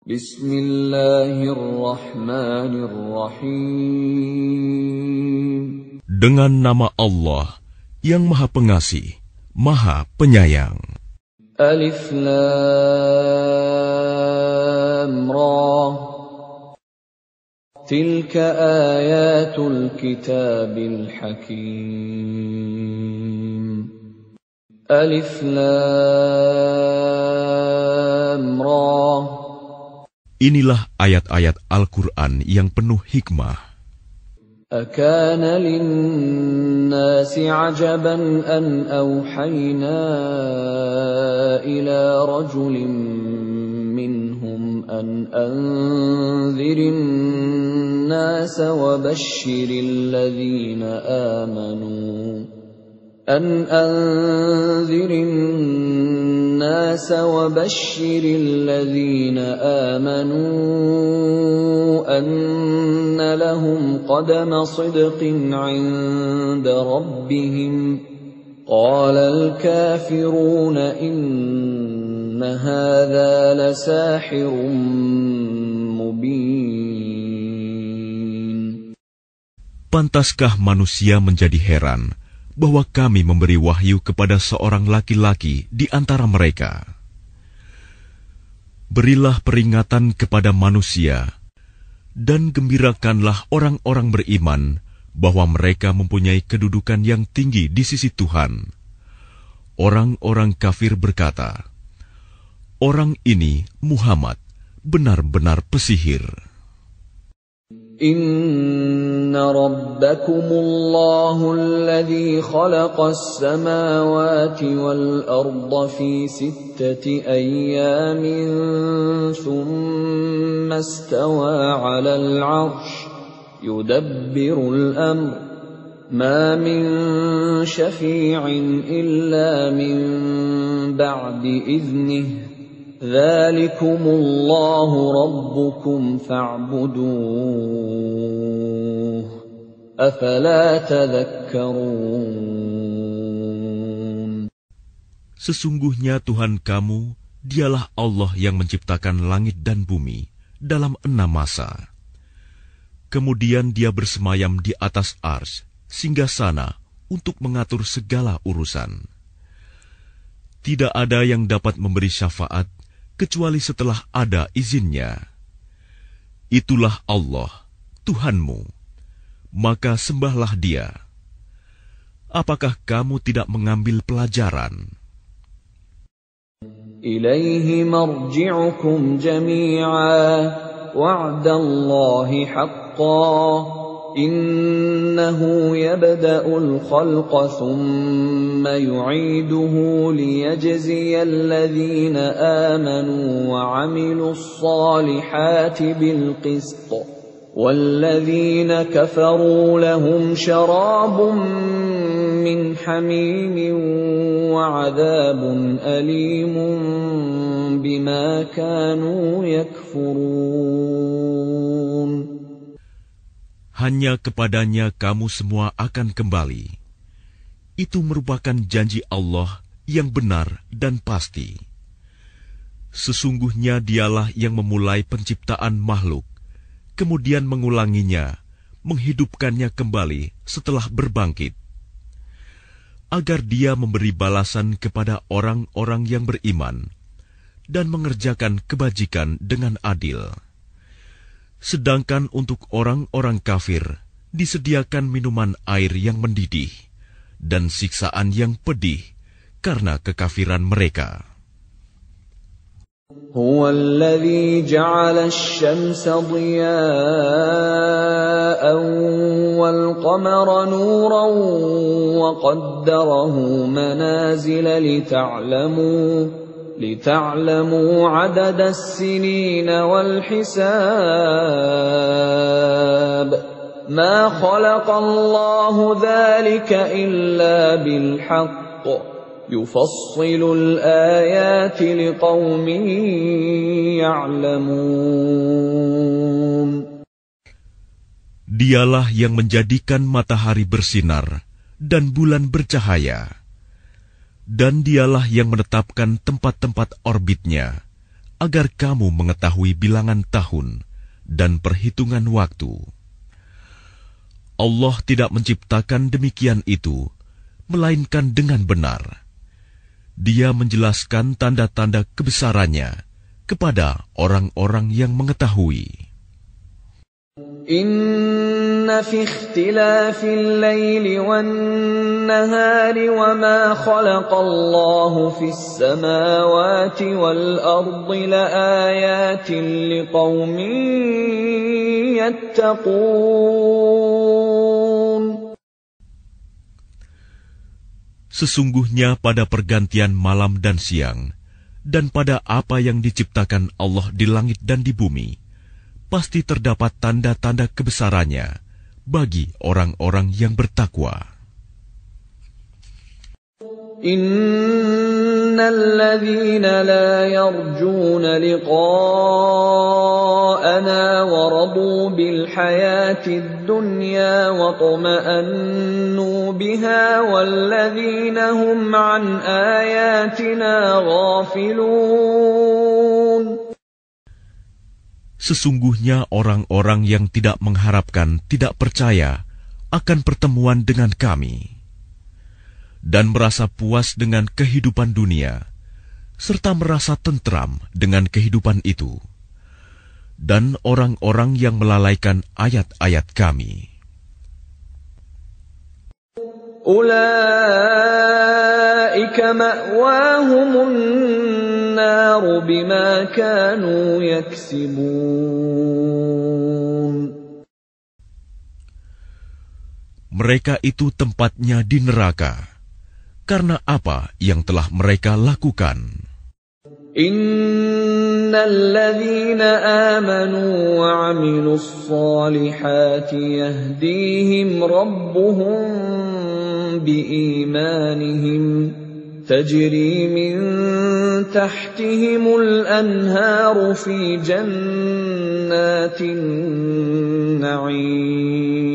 Bismillahirrahmanirrahim. Dengan nama Allah yang Maha Pengasih, Maha Penyayang. Alif Lam Ra. Tilka ayatul kitabil hakim. Alif Lam Ra. Inilah ayat-ayat Al-Quran yang penuh hikmah. Akana linnasi ajaban an awhayna ila rajulin minhum an anzirin nasa wa bashiril ladhina amanu. أن أنذر الناس وبشر الذين آمنوا أن لهم قدم صدق عند ربهم قال الكافرون إن هذا لساحر مبين. Pantaskah manusia menjadi heran bahwa kami memberi wahyu kepada seorang laki-laki di antara mereka? Berilah peringatan kepada manusia, dan gembirakanlah orang-orang beriman bahwa mereka mempunyai kedudukan yang tinggi di sisi Tuhan. Orang-orang kafir berkata, "Orang ini, Muhammad, benar-benar pesihir." Inna rabbakumullahu alladhi khalaqas samawati wal arda fi sittati ayyamin thumma istawa 'alal 'arsy yudabbirul amr ma min syafi'in illa min ba'di idhnihi Dzalikumullahu rabbukum fa'buduh. Afala tadhakkarun. Sesungguhnya Tuhan kamu, dialah Allah yang menciptakan langit dan bumi dalam 6 masa. Kemudian Dia bersemayam di atas arsy, singgasana untuk mengatur segala urusan. Tidak ada yang dapat memberi syafaat kecuali setelah ada izinnya. Itulah Allah, Tuhanmu, maka sembahlah Dia. Apakah kamu tidak mengambil pelajaran? Ilaihi marji'ukum jami'a wa'dallahi haqqan. Innahu yabda'ul khalqa thumma yu'iduhu liyajziyal ladhina amanu wa 'amilus salihati bil qist. Walladhina kafaru lahum syarabun min hamimin wa 'adzabun alimun bima kanu yakfurun. Hanya kepadanya kamu semua akan kembali. Itu merupakan janji Allah yang benar dan pasti. Sesungguhnya Dialah yang memulai penciptaan makhluk, kemudian mengulanginya, menghidupkannya kembali setelah berbangkit, agar Dia memberi balasan kepada orang-orang yang beriman dan mengerjakan kebajikan dengan adil. Sedangkan untuk orang-orang kafir disediakan minuman air yang mendidih dan siksaan yang pedih karena kekafiran mereka. Huwa alladhi ja'ala asy-syamsa diya'an wal qamara nuran wa qaddarahu manazila لتعلموا عدد السنين والحساب ما خلق الله ذلك إلا بالحق يفصل الآيات لقوم يعلمون. Dialah yang menjadikan matahari bersinar dan bulan bercahaya. Dan Dialah yang menetapkan tempat-tempat orbitnya agar kamu mengetahui bilangan tahun dan perhitungan waktu. Allah tidak menciptakan demikian itu, melainkan dengan benar. Dia menjelaskan tanda-tanda kebesarannya kepada orang-orang yang mengetahui. Inna fi ikhtilafil laili wan nahari wa ma khalaqallahu fis samawati wal ardi laayatin liqaumin yattaqun. Sesungguhnya pada pergantian malam dan siang, dan pada apa yang diciptakan Allah di langit dan di bumi, pasti terdapat tanda-tanda kebesarannya bagi orang-orang yang bertakwa. Innal ladzina la yarjuna liqa'ana wa radu bil hayatid dunya wa tuma'annu biha wal ladzina hum an ayatina ghafilun. Sesungguhnya orang-orang yang tidak mengharapkan, tidak percaya akan pertemuan dengan kami, dan merasa puas dengan kehidupan dunia, serta merasa tentram dengan kehidupan itu, dan orang-orang yang melalaikan ayat-ayat kami. Ulaika ma'wahumun naru bima kanu yaksibun. Mereka itu tempatnya di neraka, karena apa yang telah mereka lakukan. Innal ladzina amanu wa 'amilus solihati yahdihim rabbuhum biimanihim tajri min tahtihimul anharu fi jannatin na'im.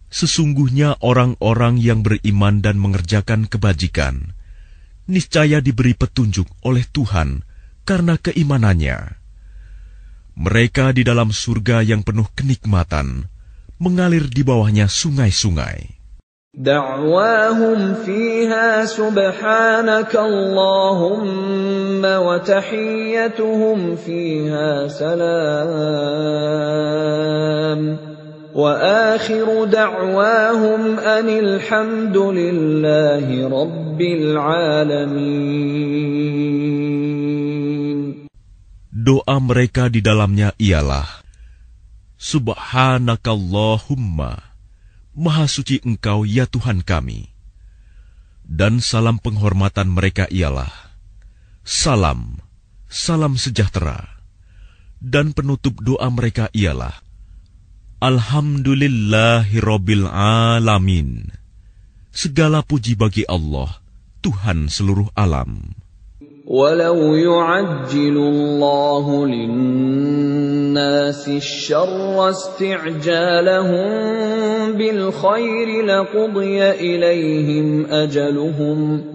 Sesungguhnya orang-orang yang beriman dan mengerjakan kebajikan, niscaya diberi petunjuk oleh Tuhan karena keimanannya. Mereka di dalam surga yang penuh kenikmatan, mengalir di bawahnya sungai-sungai. Da'wahum fiha subhanaka Allahumma wa tahiyyatuhum fiha salam. وآخر دعواهم أن الحمد لله رب العالمين. Doa mereka di dalamnya ialah, Subhanakallahumma, Maha suci Engkau ya Tuhan kami. Dan salam penghormatan mereka ialah, Salam, salam sejahtera. Dan penutup doa mereka ialah, Alhamdulillahirabbil alamin. Segala puji bagi Allah, Tuhan seluruh alam. Walau yu'ajjilu Allahu lin-nasi asy-syarra isti'jalahum bil khairi laqudiya ilaihim ajaluhum.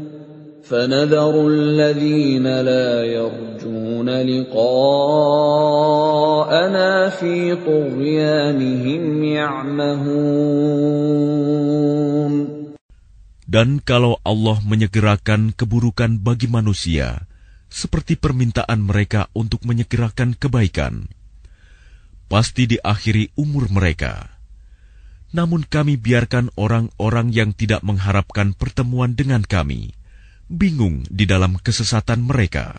فَنَذَرُ الَّذِينَ لَا يَرْجُونَ لِقَاءَنَا فِي طُغْيَانِهِمْ يَعْمَهُونَ. Dan kalau Allah menyegerakan keburukan bagi manusia, seperti permintaan mereka untuk menyegerakan kebaikan, pasti diakhiri umur mereka. Namun kami biarkan orang-orang yang tidak mengharapkan pertemuan dengan kami bingung di dalam kesesatan mereka.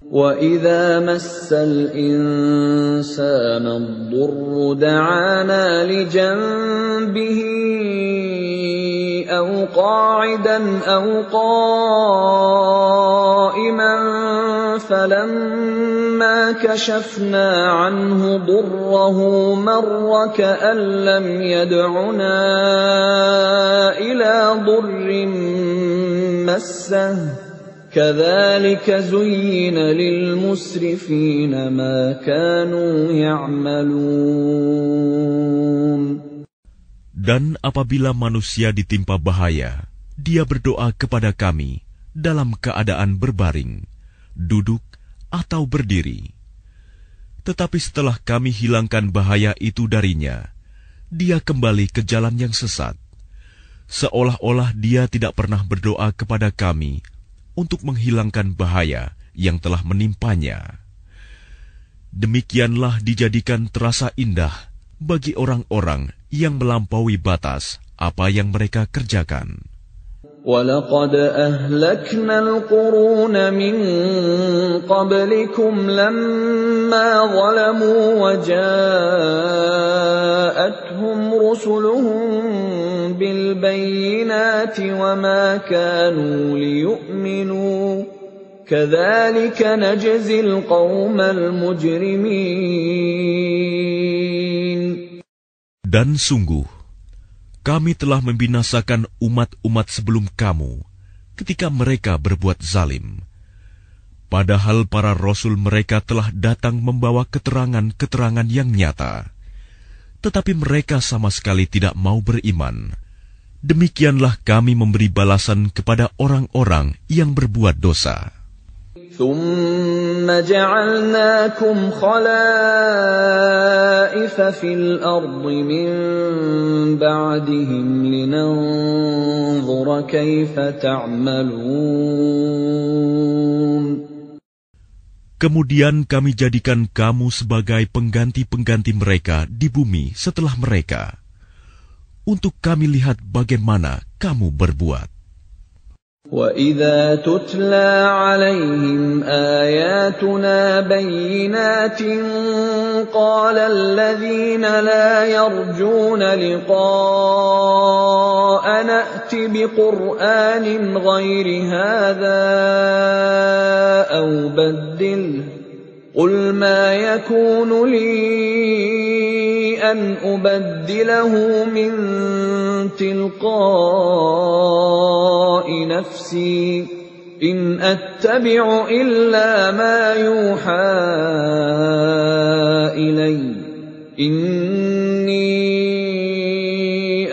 وَإِذَا مَسَّ الْإِنسَانَ الضُّرُّ دَعَانَا لِجَنبِهِ أَوْ قَاعِدًا أَوْ قَائِمًا فَلَمَّا كَشَفْنَا عَنْهُ ضُرَّهُ مَرَّ كَأَن لَّمْ يَدْعُنَا إِلَى ضُرٍّ مَّسَّهُ كَذَلِكَ زُيِّنَ لِلْمُسْرِفِينَ مَا كَانُوا يَعْمَلُونَ. Dan apabila manusia ditimpa bahaya, dia berdoa kepada kami dalam keadaan berbaring, duduk, atau berdiri. Tetapi setelah kami hilangkan bahaya itu darinya, dia kembali ke jalan yang sesat, seolah-olah dia tidak pernah berdoa kepada kami untuk menghilangkan bahaya yang telah menimpanya. Demikianlah dijadikan terasa indah bagi orang-orang yang melampaui batas apa yang mereka kerjakan. وَلَقَدْ أَهْلَكْنَا الْقُرُونَ مِنْ قَبْلِكُمْ لَمَّا ظَلَمُوا وَجَاءَتْهُمْ رُسُلُهُم بِالْبَيِّنَاتِ وَمَا كَانُوا لِيُؤْمِنُوا كَذَلِكَ نَجْزِي الْقَوْمَ الْمُجْرِمِينَ. Dan sungguh, kami telah membinasakan umat-umat sebelum kamu ketika mereka berbuat zalim. Padahal para rasul mereka telah datang membawa keterangan-keterangan yang nyata. Tetapi mereka sama sekali tidak mau beriman. Demikianlah kami memberi balasan kepada orang-orang yang berbuat dosa. ثُمَّ جَعَلْنَاكُمْ خَلَائِفَ فِي الْأَرْضِ مِنْ بَعْدِهِمْ لِنَنْظُرَ كَيْفَ تَعْمَلُونَ. Kemudian kami jadikan kamu sebagai pengganti-pengganti mereka di bumi setelah mereka, untuk kami lihat bagaimana kamu berbuat. وَإِذَا تُتْلَى عَلَيْهِمْ آيَاتُنَا بَيِّنَاتٍ قَالَ الَّذِينَ لَا يَرْجُونَ لِقَاءَنَا ائْتِ بِقُرْآنٍ غَيْرِ هَذَا أَوْ بَدِّلْهُ قُلْ مَا يَكُونُ لِي أَنْ أُبَدِّلَهُ مِنْ تِلْقَاءِ نَفْسِي إِنْ أَتَّبِعُ إِلَّا مَا يُوحَى إِلَيَّ إِنِّي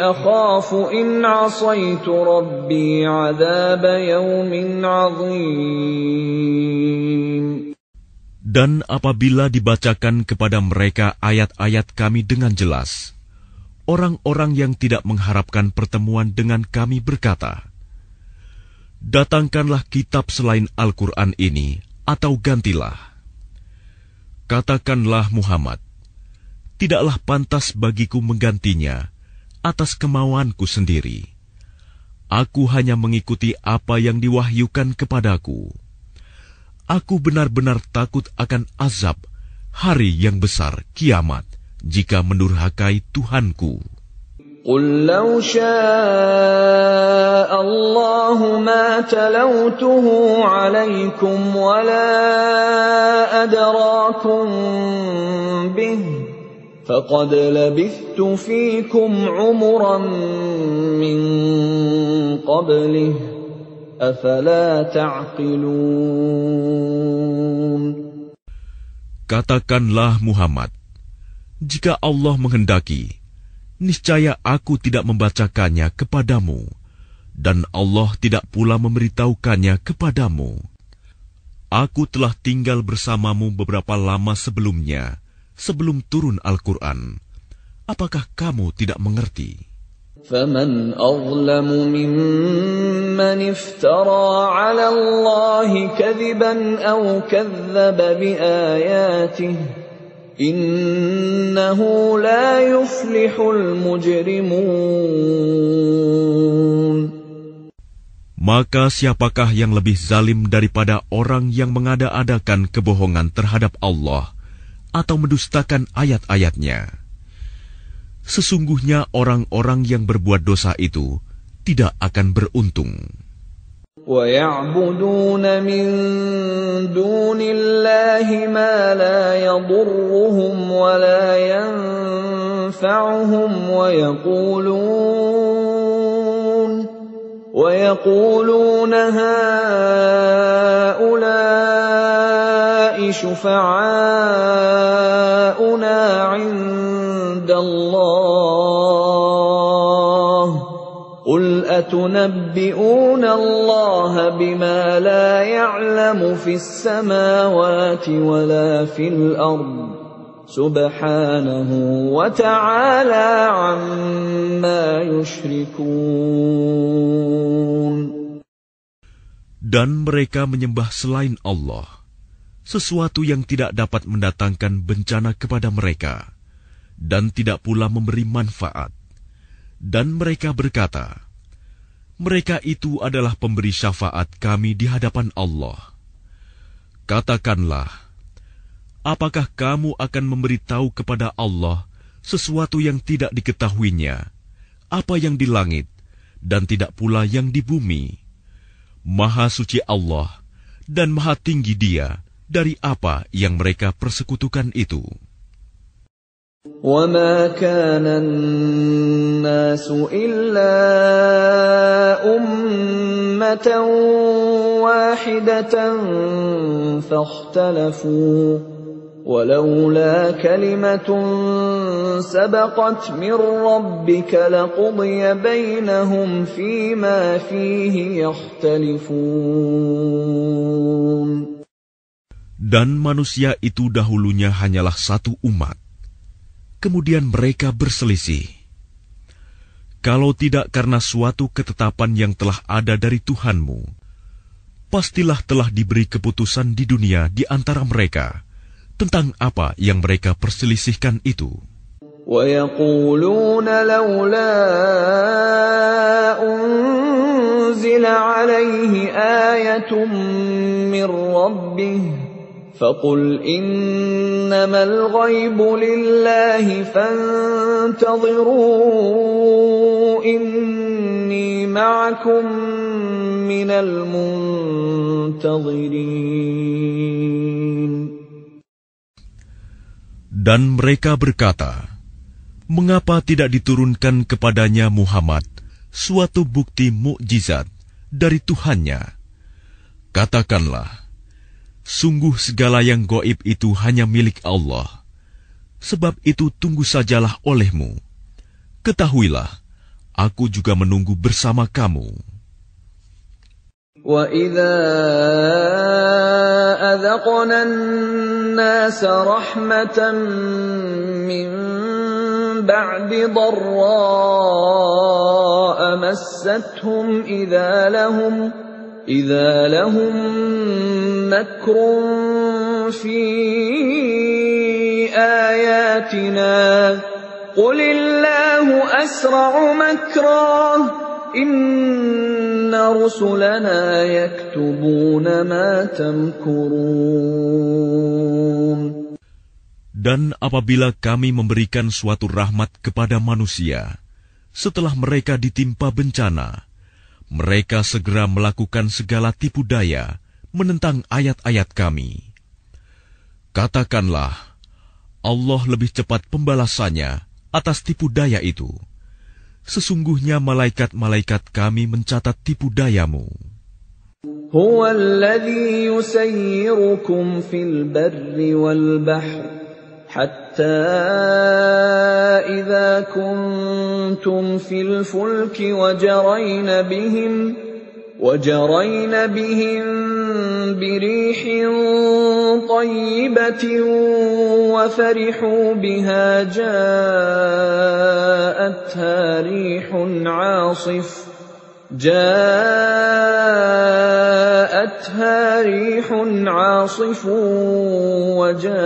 أَخَافُ إِنْ عَصَيْتُ رَبِّي عَذَابَ يَوْمٍ عَظِيمٍ. Dan apabila dibacakan kepada mereka ayat-ayat kami dengan jelas, orang-orang yang tidak mengharapkan pertemuan dengan kami berkata, "Datangkanlah kitab selain Al-Quran ini, atau gantilah." Katakanlah Muhammad, "Tidaklah pantas bagiku menggantinya atas kemauanku sendiri. Aku hanya mengikuti apa yang diwahyukan kepadaku. Aku benar-benar takut akan azab hari yang besar kiamat jika mendurhakai Tuhanku." قُل لَّوْ شَاءَ اللَّهُ مَا تَلَوْتُهُ عَلَيْكُمْ وَلَا أَدْرَاكُمْ بِهِ فَقَدْ لَبِثْتُ فِيكُمْ عُمُرًا مِّن قَبْلِهِ أَفَلَا تَعْقِلُونَ. Katakanlah Muhammad, jika Allah menghendaki, niscaya aku tidak membacakannya kepadamu, dan Allah tidak pula memberitahukannya kepadamu. Aku telah tinggal bersamamu beberapa lama sebelumnya, sebelum turun Al-Quran. Apakah kamu tidak mengerti? فَمَنْ أَظْلَمُ مِمَّنِ افْتَرَى عَلَى اللَّهِ كَذِبًا أَوْ كَذَّبَ بِآيَاتِهِ إِنَّهُ لَا يُفْلِحُ الْمُجْرِمُونَ. Maka siapakah yang lebih zalim daripada orang yang mengada-adakan kebohongan terhadap Allah atau mendustakan ayat-ayatnya? Sesungguhnya orang-orang yang berbuat dosa itu tidak akan beruntung. وَيَعْبُدُونَ مِن دُونِ اللَّهِ مَا لَا يَضُرُّهُمْ وَلَا يَنفَعُهُمْ وَيَقُولُونَ هَٰؤُلَاءِ شُفَعَاؤُنَا عِندَ اللَّهِ قُلْ أتنبئون الله بما لا يعلم في السماوات ولا في الأرض سبحانه وتعالى عما يشركون. Dan mereka menyembah selain Allah sesuatu yang tidak dapat mendatangkan bencana kepada mereka dan tidak pula memberi manfaat. Dan mereka berkata, mereka itu adalah pemberi syafaat kami di hadapan Allah. Katakanlah, apakah kamu akan memberitahu kepada Allah sesuatu yang tidak diketahuinya, apa yang di langit dan tidak pula yang di bumi? Maha suci Allah dan maha tinggi Dia dari apa yang mereka persekutukan itu. وَمَا كَانَ النَّاسُ إِلَّا أُمَّةً وَاحِدَةً فَاخْتَلَفُوا وَلَوْلَا كَلِمَةٌ سَبَقَتْ مِنْ رَبِّكَ لَقُضِيَ بَيْنَهُمْ فِيمَا فِيهِ يَخْتَلِفُونَ. Dan manusia itu dahulunya hanyalah satu umat. Kemudian mereka berselisih. Kalau tidak karena suatu ketetapan yang telah ada dari Tuhanmu, pastilah telah diberi keputusan di dunia di antara mereka tentang apa yang mereka perselisihkan itu. وَيَقُولُونَ لَوْلَا أُنْزِلَ عَلَيْهِ آيَةٌ مِّن رَّبِّهِ فَقُلْ إِنَّمَا الْغَيْبُ لِلَّهِ فَانْتَظِرُوا إِنِّي مَعَكُمْ مِنَ الْمُنْتَظِرِينَ. Dan mereka berkata, mengapa tidak diturunkan kepadanya Muhammad suatu bukti mukjizat dari Tuhannya? Katakanlah, sungguh segala yang gaib itu hanya milik Allah. Sebab itu tunggu sajalah olehmu. Ketahuilah, aku juga menunggu bersama kamu. وَإِذَا أَذَقْنَا النَّاسَ رَحْمَةً مِّن بَعْدِ ضَرَّاءَ مَسَّتْهُمْ إِذَا لَهُم مَّكْرٌ فِي آيَاتِنَا قُلِ اللَّهُ أَسْرَعُ مَكْرًا إِنَّ رُسُلَنَا يَكْتُبُونَ مَا تَمْكُرُونَ. Dan apabila kami memberikan suatu rahmat kepada manusia, setelah mereka ditimpa bencana, mereka segera melakukan segala tipu daya menentang ayat-ayat kami. Katakanlah, Allah lebih cepat pembalasannya atas tipu daya itu. Sesungguhnya malaikat-malaikat kami mencatat tipu dayamu. هُوَ الَّذِي يُسَيِّرُكُمْ فِي الْبَرِّ وَالْبَحْرِ حَتَّى إِذَا كُنْتُمْ فِي الْفُلْكِ وَجَرَيْنَ بِهِمْ بِرِيحٍ طَيِّبَةٍ وَفَرِحُوا بِهَا جاءتها ريح عاصف وجاءهم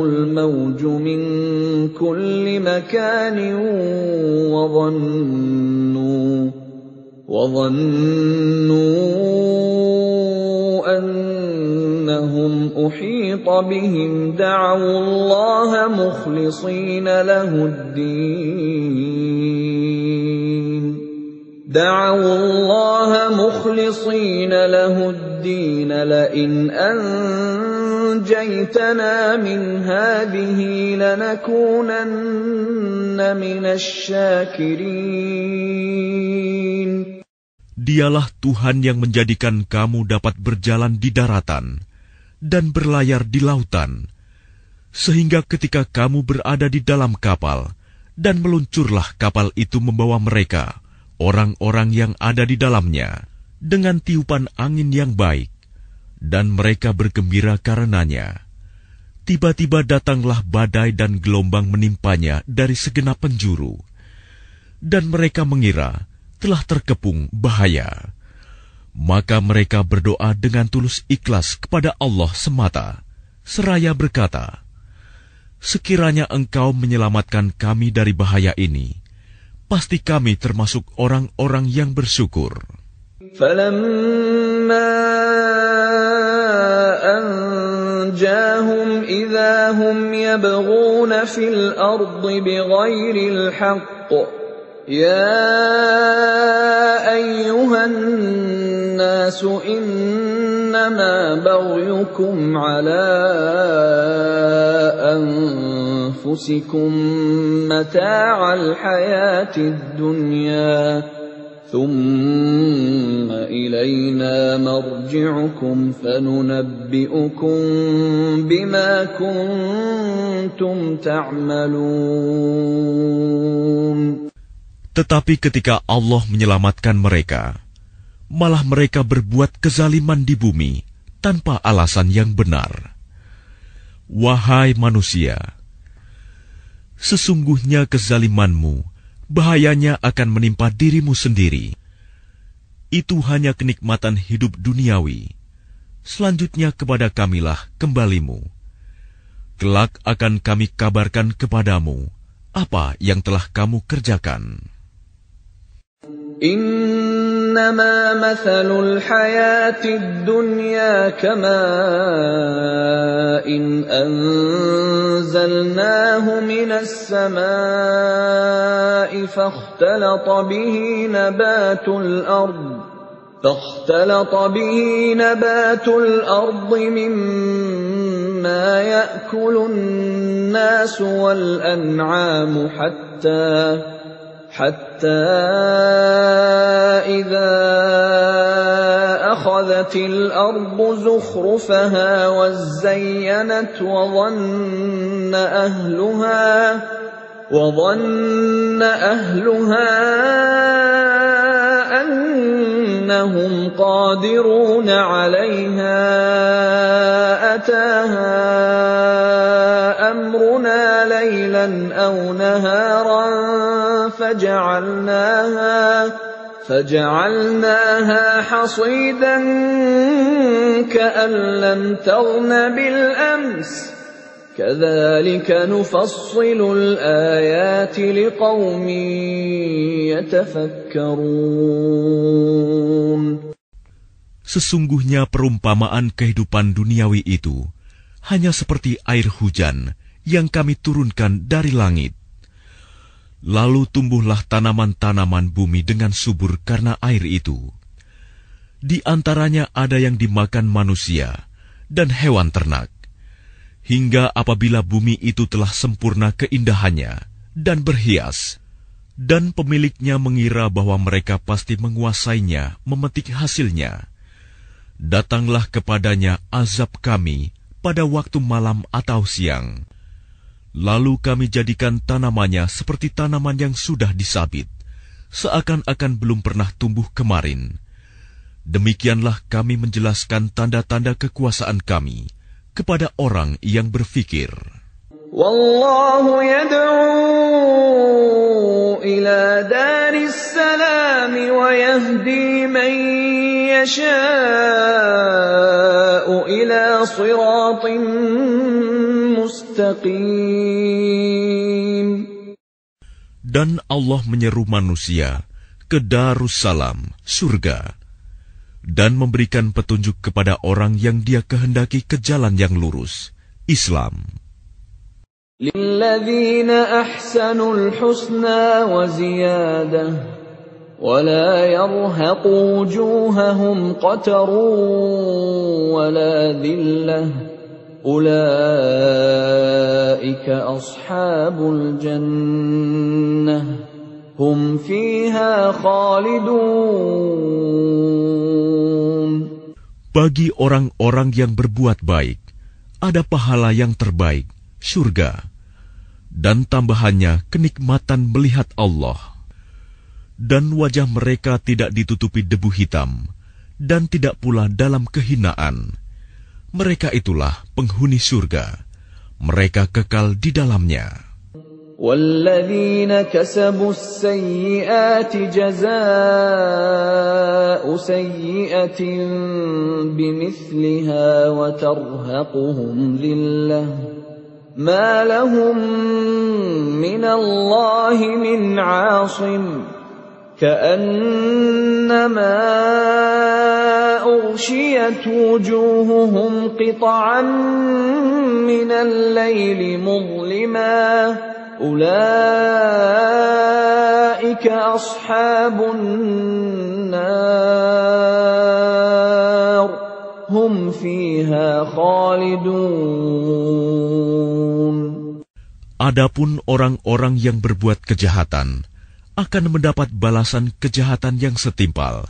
الموج من كل مكان وظنوا أنهم أحيط بهم دعوا الله مخلصين له الدين لئن أنجيتنا من هذه لنكونن من الشاكرين. Dialah Tuhan yang menjadikan kamu dapat berjalan di daratan dan berlayar di lautan, sehingga ketika kamu berada di dalam kapal Dan meluncurlah kapal itu membawa mereka, orang-orang yang ada di dalamnya, dengan tiupan angin yang baik, dan mereka bergembira karenanya. Tiba-tiba datanglah badai dan gelombang menimpanya dari segenap penjuru, dan mereka mengira telah terkepung bahaya. Maka mereka berdoa dengan tulus ikhlas kepada Allah semata, seraya berkata, "Sekiranya Engkau menyelamatkan kami dari bahaya ini, pasti kami termasuk orang-orang yang bersyukur." فَلَمَّا أَنْجَاهُمْ إِذَا هُمْ يَبْغُونَ فِي الْأَرْضِ بِغَيْرِ الْحَقِّ يَا أَيُّهَا النَّاسُ إِنَّمَا بَغْيُكُمْ عَلَى أَنفُسِكُم مَّتَاعَ الْحَيَاةِ الدُّنْيَا ثُمَّ إِلَيْنَا مَرْجِعُكُمْ فَنُنَبِّئُكُم بِمَا كُنتُمْ تَعْمَلُونَ. Tetapi ketika Allah menyelamatkan mereka, malah mereka berbuat kezaliman di bumi tanpa alasan yang benar. Wahai manusia, sesungguhnya kezalimanmu bahayanya akan menimpa dirimu sendiri. Itu hanya kenikmatan hidup duniawi. Selanjutnya kepada Kamilah kembalimu. Kelak akan kami kabarkan kepadamu apa yang telah kamu kerjakan. إنما مثل الحياة الدنيا كماء أنزلناه من السماء فاختلط به نبات الأرض مما يأكل الناس والأنعام حتى إذا أخذت الأرض زخرفها وزينت وظن أهلها أنهم قادرون عليها أتاها أمرنا ليلا أو نهارا فجعلناها حصيدا كأن لم تغن بالأمس كذلك نفصل الآيات لقوم يتفكرون. Sesungguhnya perumpamaan kehidupan duniawi itu hanya seperti air hujan yang kami turunkan dari langit. Lalu tumbuhlah tanaman-tanaman bumi dengan subur karena air itu. Di antaranya ada yang dimakan manusia dan hewan ternak. Hingga apabila bumi itu telah sempurna keindahannya dan berhias, dan pemiliknya mengira bahwa mereka pasti menguasainya, memetik hasilnya, datanglah kepadanya azab kami pada waktu malam atau siang. Lalu kami jadikan tanamannya seperti tanaman yang sudah disabit, seakan-akan belum pernah tumbuh kemarin. Demikianlah kami menjelaskan tanda-tanda kekuasaan kami kepada orang yang berfikir. Wallahu yad'u ila daris salam wa yahdi man yasha'u ila siratin mustaqim. Dan Allah menyeru manusia ke Darussalam, surga, dan memberikan petunjuk kepada orang yang Dia kehendaki ke jalan yang lurus, Islam. Lilladzina ahsanul husna wa ziyadah wa la yarhaqu wujuhahum qatarun wa la dhillah ulaika ashabul jannah hum fiha khalidun. Bagi orang-orang yang berbuat baik ada pahala yang terbaik, surga, dan tambahannya kenikmatan melihat Allah. Dan wajah mereka tidak ditutupi debu hitam, dan tidak pula dalam kehinaan. Mereka itulah penghuni surga. Mereka kekal di dalamnya. وَالَّذِينَ كَسَبُوا السَّيِّئَاتِ جَزَاءُ سَيِّئَةٍ بِمِثْلِهَا وَتَرْهَقُهُمْ ذِلَّةٌ مَا لَهُم مِّنَ اللَّهِ مِنْ عَاصِمٍ كَأَنَّمَا أُغْشِيَتْ وُجُوهُهُمْ قِطَعًا مِّنَ اللَّيْلِ مُظْلِمًا أُولَئِكَ أَصْحَابُ النَّارِ هُمْ فِيهَا خَالِدُونَ. Adapun orang-orang yang berbuat kejahatan akan mendapat balasan kejahatan yang setimpal,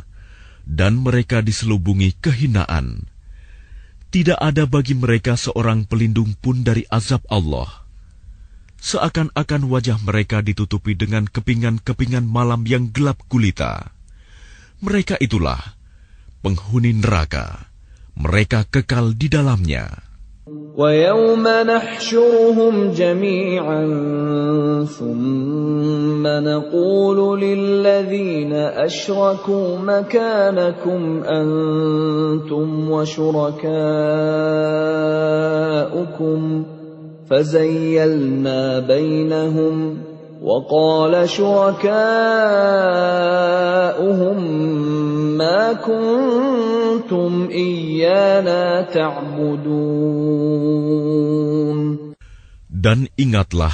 dan mereka diselubungi kehinaan. Tidak ada bagi mereka seorang pelindung pun dari azab Allah. Seakan-akan wajah mereka ditutupi dengan kepingan-kepingan malam yang gelap gulita. Mereka itulah penghuni neraka. Mereka kekal di dalamnya. وَيَوْمَ نَحْشُرُهُمْ جَمِيعًا ثُمَّ نَقُولُ لِلَّذِينَ أَشْرَكُوا مَكَانَكُمْ أَنْتُمْ وَشُرَكَاؤُكُمْ فَزَيَّلْنَا بَيْنَهُمْ وَقَالَ شُرَكَاؤُهُمْ مَا كُنتُمْ إِيَّانَا تَعْبُدُونَ. Dan ingatlah,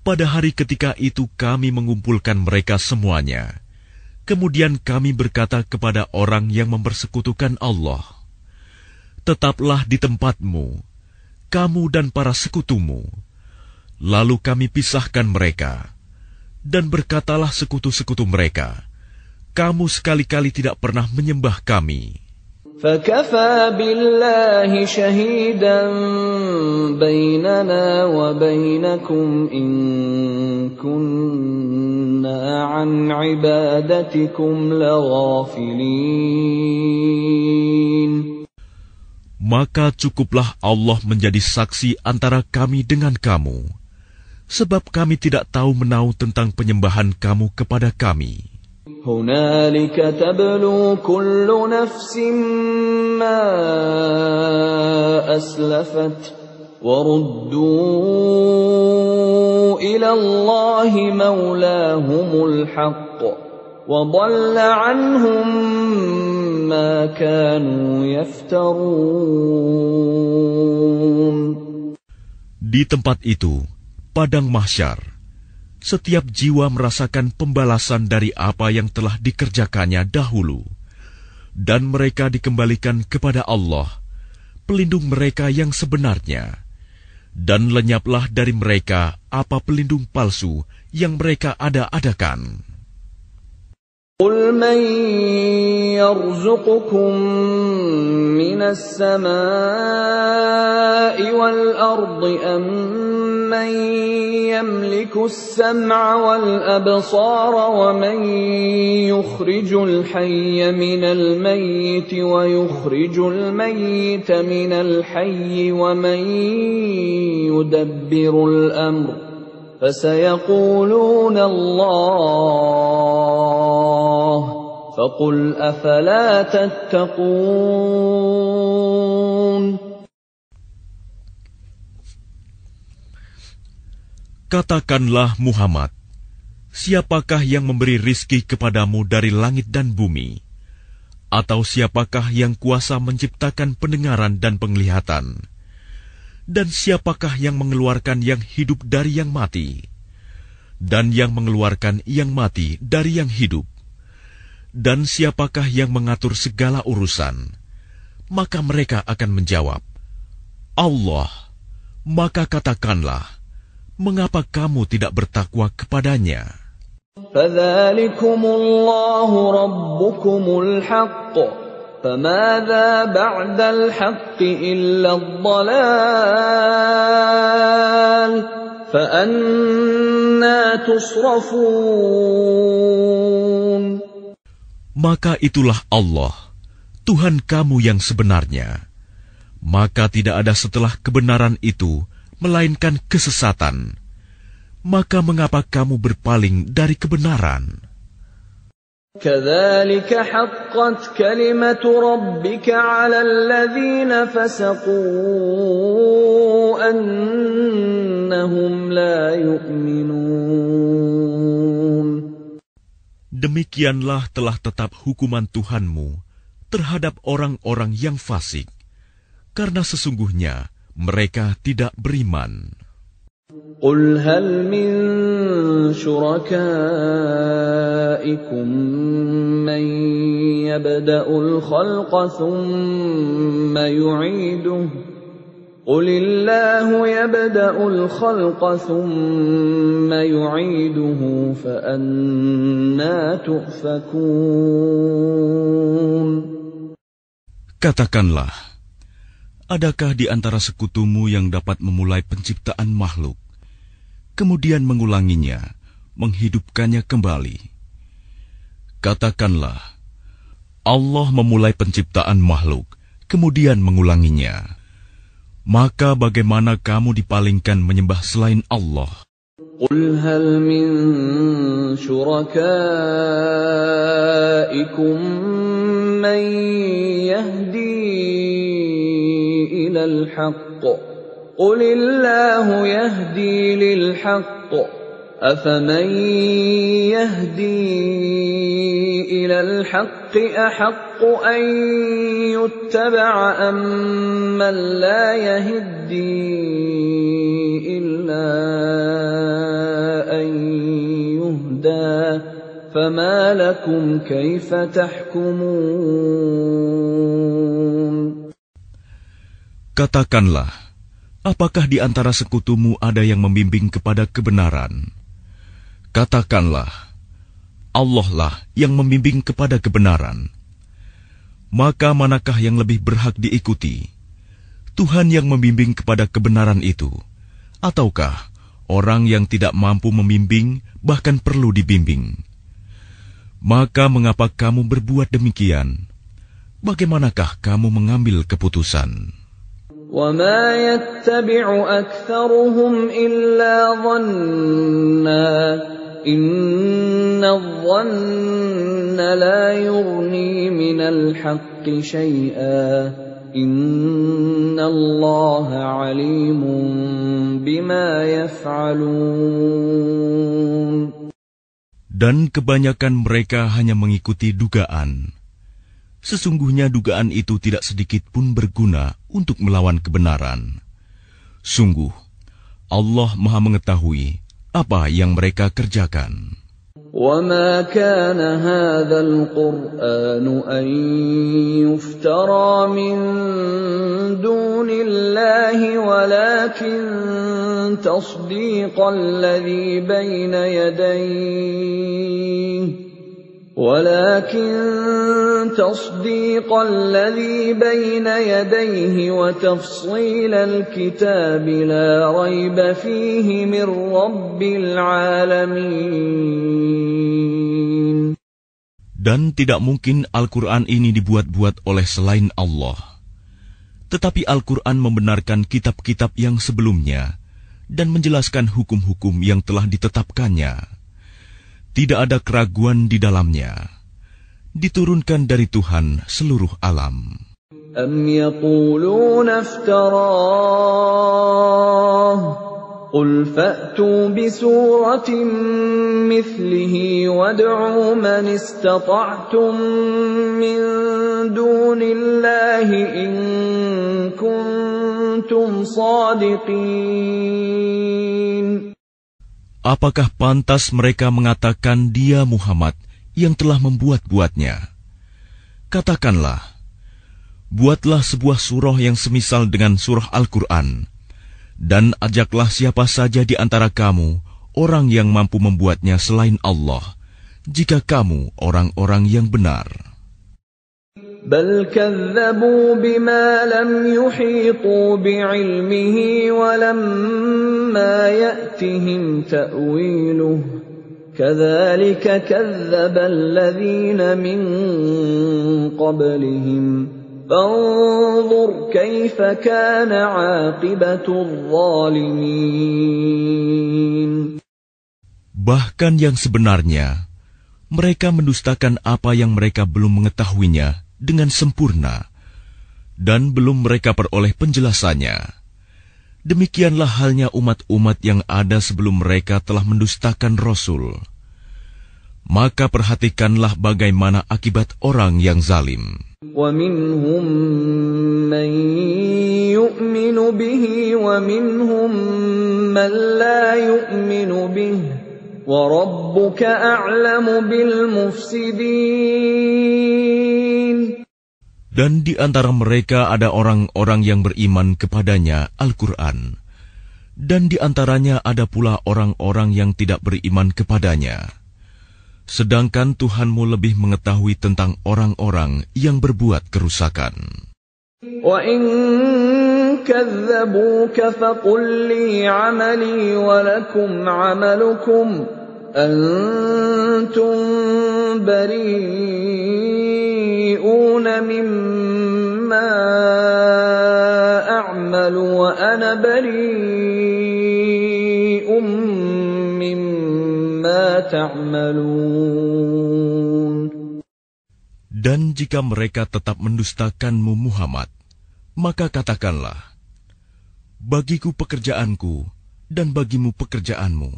pada hari ketika itu kami mengumpulkan mereka semuanya. Kemudian kami berkata kepada orang yang mempersekutukan Allah, tetaplah di tempatmu, kamu dan para sekutumu. Lalu kami pisahkan mereka, dan berkatalah sekutu-sekutu mereka, kamu sekali-kali tidak pernah menyembah kami. فَكَفَى بِاللَّهِ شَهِيدًا بَيْنَنَا وَبَيْنَكُمْ إِن كُنَّا عَنْ عِبَادَتِكُمْ لَغَافِلِينَ. Maka cukuplah Allah menjadi saksi antara kami dengan kamu, sebab kami tidak tahu menau tentang penyembahan kamu kepada kami. هُنَالِكَ تَبْلُو كُلُّ نَفْسٍ مَّا أَسْلَفَتْ وَرُدُّوا إِلَى اللَّهِ مَوْلَاهُمُ الْحَقِّ وَضَلَّ عَنْهُم مَّا كَانُوا يَفْتَرُونَ. Di tempat itu, padang mahsyar, setiap jiwa merasakan pembalasan dari apa yang telah dikerjakannya dahulu, dan mereka dikembalikan kepada Allah, pelindung mereka yang sebenarnya, dan lenyaplah dari mereka apa pelindung palsu yang mereka ada-adakan. قُلْ مَنْ يَرْزُقُكُمْ مِنَ السَّمَاءِ وَالْأَرْضِ أَمَّنْ يَمْلِكُ السَّمْعَ وَالْأَبْصَارَ وَمَنْ يُخْرِجُ الْحَيَّ مِنَ الْمَيِّتِ وَيُخْرِجُ الْمَيِّتَ مِنَ الْحَيِّ وَمَنْ يُدَبِّرُ الْأَمْرَ فَسَيَقُولُونَ اللَّهُ فَقُلْ أَفَلَا تَتَّقُونَ. Katakanlah Muhammad, siapakah yang memberi rizki kepadamu dari langit dan bumi? Atau siapakah yang kuasa menciptakan pendengaran dan penglihatan? Dan siapakah yang mengeluarkan yang hidup dari yang mati? Dan yang mengeluarkan yang mati dari yang hidup? Dan siapakah yang mengatur segala urusan? Maka mereka akan menjawab, Allah. Maka katakanlah, mengapa kamu tidak bertakwa kepadanya? فَذَلِكُمُ اللَّهُ رَبُّكُمُ الْحَقُّ فَمَاذَا بَعْدَ الْحَقِّ إِلَّا الضَّلَالُ فَأَنَّى تُصْرَفُونَ Maka itulah Allah, Tuhan kamu yang sebenarnya. Maka tidak ada setelah kebenaran itu, melainkan kesesatan. Maka mengapa kamu berpaling dari kebenaran? كَذَلِكَ حَقَّتْ كَلِمَةُ رَبِّكَ عَلَى الَّذِينَ فَسَقُوا أَنَّهُمْ لَا يُؤْمِنُونَ Demikianlah telah tetap hukuman Tuhanmu terhadap orang-orang yang fasik, karena sesungguhnya mereka tidak beriman. قُلْ هَلْ مِن شُرَكَائِكُم مَّن يَبْدَأُ الْخَلْقَ ثُمَّ يُعِيدُهُ قُلِ اللَّهُ يَبْدَأُ الْخَلْقَ ثُمَّ يُعِيدُهُ فَأَنَّىٰ تُؤْفَكُونَ Katakanlah, adakah di antara sekutumu yang dapat memulai penciptaan makhluk, kemudian mengulanginya, menghidupkannya kembali? Katakanlah, Allah memulai penciptaan makhluk, kemudian mengulanginya. Maka bagaimana kamu dipalingkan menyembah selain Allah? قُلْ هَلْ مِن شُرَكَائِكُم مَّن يَهْدِي إِلَى الْحَقِّ قُلِ اللَّهُ يَهْدِي لِلْحَقِّ أَفَمَن يَهْدِي إِلَى الْحَقِّ أَحَقُّ أَن يُتَّبَعَ أَمَّن لَّا يَهِدِّي إِلَّا أَن يُهْدَىٰ فَمَا لَكُمْ كَيْفَ تَحْكُمُونَ Katakanlah, apakah di antara sekutumu ada yang membimbing kepada kebenaran? Katakanlah, Allah lah yang membimbing kepada kebenaran. Maka manakah yang lebih berhak diikuti? Tuhan yang membimbing kepada kebenaran itu, ataukah orang yang tidak mampu membimbing, bahkan perlu dibimbing? Maka mengapa kamu berbuat demikian? Bagaimanakah kamu mengambil keputusan? وَمَا يَتَّبِعُ أَكْثَرُهُمْ إِلَّا ظَنًّا إِنَّ الظَّنَّ لَا يُغْنِي مِنَ الْحَقِّ شَيْئًا إِنَّ اللَّهَ عَلِيمٌ بِمَا يَفْعَلُونَ Dan kebanyakan mereka hanya mengikuti dugaan. Sesungguhnya dugaan itu tidak sedikit pun berguna untuk melawan kebenaran. Sungguh, Allah Maha mengetahui apa yang mereka kerjakan. وَمَا كَانَ هَٰذَا الْقُرْآنُ أَن يُفْتَرَىٰ مِن دُونِ اللَّهِ وَلَٰكِن تَصْدِيقَ الَّذِي بَيْنَ يَدَيْهِ وَتَفْصِيلَ الْكِتَابِ لَا رَيْبَ فِيهِ مِن رَّبِّ الْعَالَمِينَ Dan tidak mungkin Al-Quran ini dibuat-buat oleh selain Allah. Tetapi Al-Quran membenarkan kitab-kitab yang sebelumnya dan menjelaskan hukum-hukum yang telah ditetapkannya. Tidak ada keraguan di dalamnya. Diturunkan dari Tuhan seluruh alam. أَمْ يَقُولُونَ افْتَرَاهُ قُلْ فَأْتُوا بِسُورَةٍ مِّثْلِهِ وَادْعُوا مَنِ اسْتَطَعْتُم مِّن دُونِ اللَّهِ إِن كُنتُمْ صَادِقِينَ Apakah pantas mereka mengatakan dia Muhammad yang telah membuat-buatnya? Katakanlah, buatlah sebuah surah yang semisal dengan surah Al-Quran, dan ajaklah siapa saja di antara kamu, orang yang mampu membuatnya selain Allah, jika kamu orang-orang yang benar. بل كذبوا بما لم يحيطوا بعلمه ولما يأتهم تأويله كذلك كذب الذين من قبلهم فانظر كيف كان عاقبة الظالمين. Bahkan yang sebenarnya, mereka mendustakan apa yang mereka belum mengetahuinya dengan sempurna, dan belum mereka peroleh penjelasannya. Demikianlah halnya umat-umat yang ada sebelum mereka telah mendustakan Rasul. Maka perhatikanlah bagaimana akibat orang yang zalim. وَمِنْهُمْ مَنْ يُؤْمِنُ بِهِ وَمِنْهُمْ مَنْ لَا يُؤْمِنُ بِهِ وَرَبُّكَ أَعْلَمُ بِالْمُفْسِدِينَ. Dan di antara mereka ada orang-orang yang beriman kepadanya Al-Quran, dan di antaranya ada pula orang-orang yang tidak beriman kepadanya. Sedangkan Tuhanmu lebih mengetahui tentang orang-orang yang berbuat kerusakan. وَإِن كَذَّبُوكَ فَقُل لِّي عَمَلِي وَلَكُمْ عَمَلُكُمْ أَنتُم بَرِيئُونَ مِمَّا أَعْمَلُ وَأَنَا بَرِيءٌ مِّمَّا تَعْمَلُونَ. Dan jika mereka tetap mendustakanmu Muhammad, maka katakanlah, bagiku pekerjaanku dan bagimu pekerjaanmu.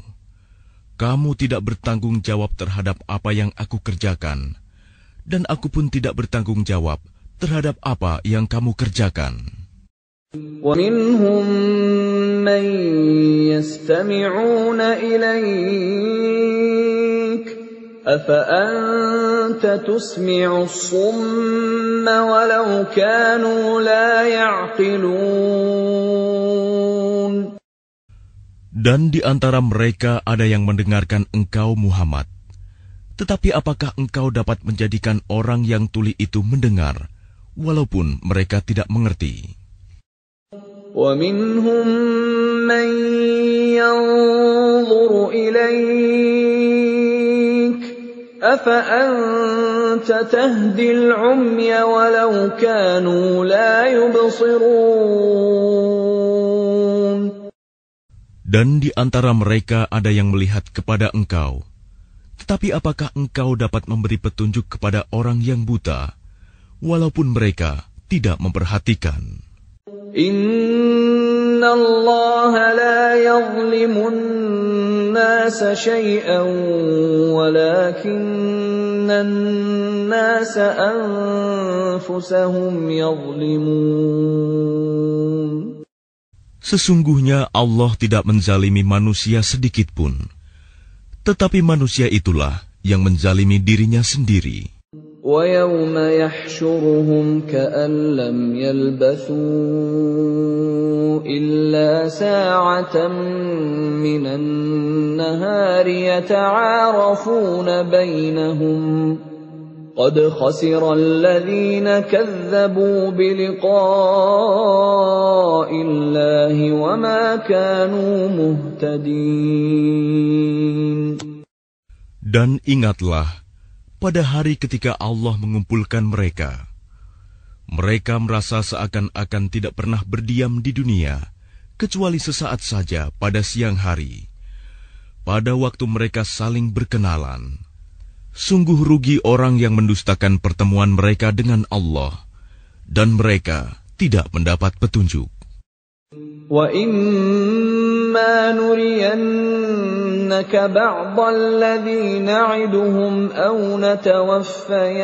Kamu tidak bertanggung jawab terhadap apa yang aku kerjakan, dan aku pun tidak bertanggung jawab terhadap apa yang kamu kerjakan. وَمِنْهُمْ مَنْ يَسْتَمِعُونَ إِلَيْكَ أَفَأَنْتَ تُسْمِعُ الصُّمَّ وَلَوْ كَانُوا لَا يَعْقِلُونَ. Dan di antara mereka ada yang mendengarkan engkau Muhammad. Tetapi apakah engkau dapat menjadikan orang yang tuli itu mendengar, walaupun mereka tidak mengerti? وَمِنْهُمْ مَنْ يَنْظُرُ إِلَيْكَ أَفَأَنْتَ تَهْدِي الْعُمْيَ وَلَوْ كَانُوا لَا يُبْصِرُونَ. Dan di antara mereka ada yang melihat kepada engkau. Tetapi apakah engkau dapat memberi petunjuk kepada orang yang buta, walaupun mereka tidak memperhatikan? Inna Allah la yazlimun nasa shay'an walakinnan nasa anfusahum yazlimun. Sesungguhnya Allah tidak menzalimi manusia sedikit pun, tetapi manusia itulah yang menzalimi dirinya sendiri. وَيَوْمَ يَحْشُرُهُمْ كَأَن لَّمْ يَلْبَثُوا إِلَّا سَاعَةً مِّنَ النَّهَارِ يَتَعَارَفُونَ بَيْنَهُمْ قَدْ خَسِرَ الَّذِينَ كَذَّبُوا بِلِقَاءِ اللَّهِ وَمَا كَانُوا مُهْتَدِينَ. Dan ingatlah, pada hari ketika Allah mengumpulkan mereka, mereka merasa seakan-akan tidak pernah berdiam di dunia, kecuali sesaat saja pada siang hari, pada waktu mereka saling berkenalan. Sungguh rugi orang yang mendustakan pertemuan mereka dengan Allah, dan mereka tidak mendapat petunjuk. وَإِمَّا نُرِيَنَّكَ بَعْضَ الَّذِي نَعِدُهُمْ أَوْ نَتَوَفَّيَنَّكَ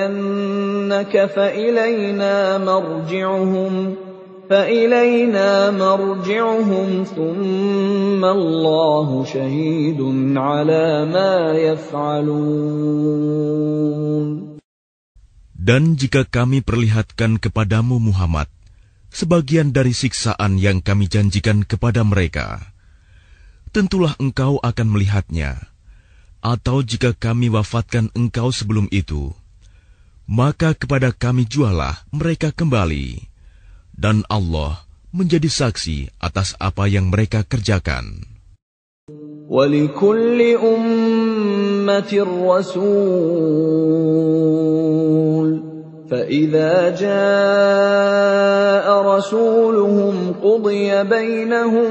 فَإِلَيْنَا مَرْجِعُهُمْ ثُمَّ اللَّهُ شَهِيدٌ عَلَى مَا يَفْعَلُونَ. Dan jika kami perlihatkan kepadamu Muhammad sebagian dari siksaan yang kami janjikan kepada mereka, tentulah engkau akan melihatnya. Atau jika kami wafatkan engkau sebelum itu, maka kepada kami jualah mereka kembali, dan Allah menjadi saksi atas apa yang mereka kerjakan. وَلِكُلِّ أُمَّةٍ رَّسُولٌ فَإِذَا جَاءَ رَسُولُهُمْ قُضِيَ بَيْنَهُم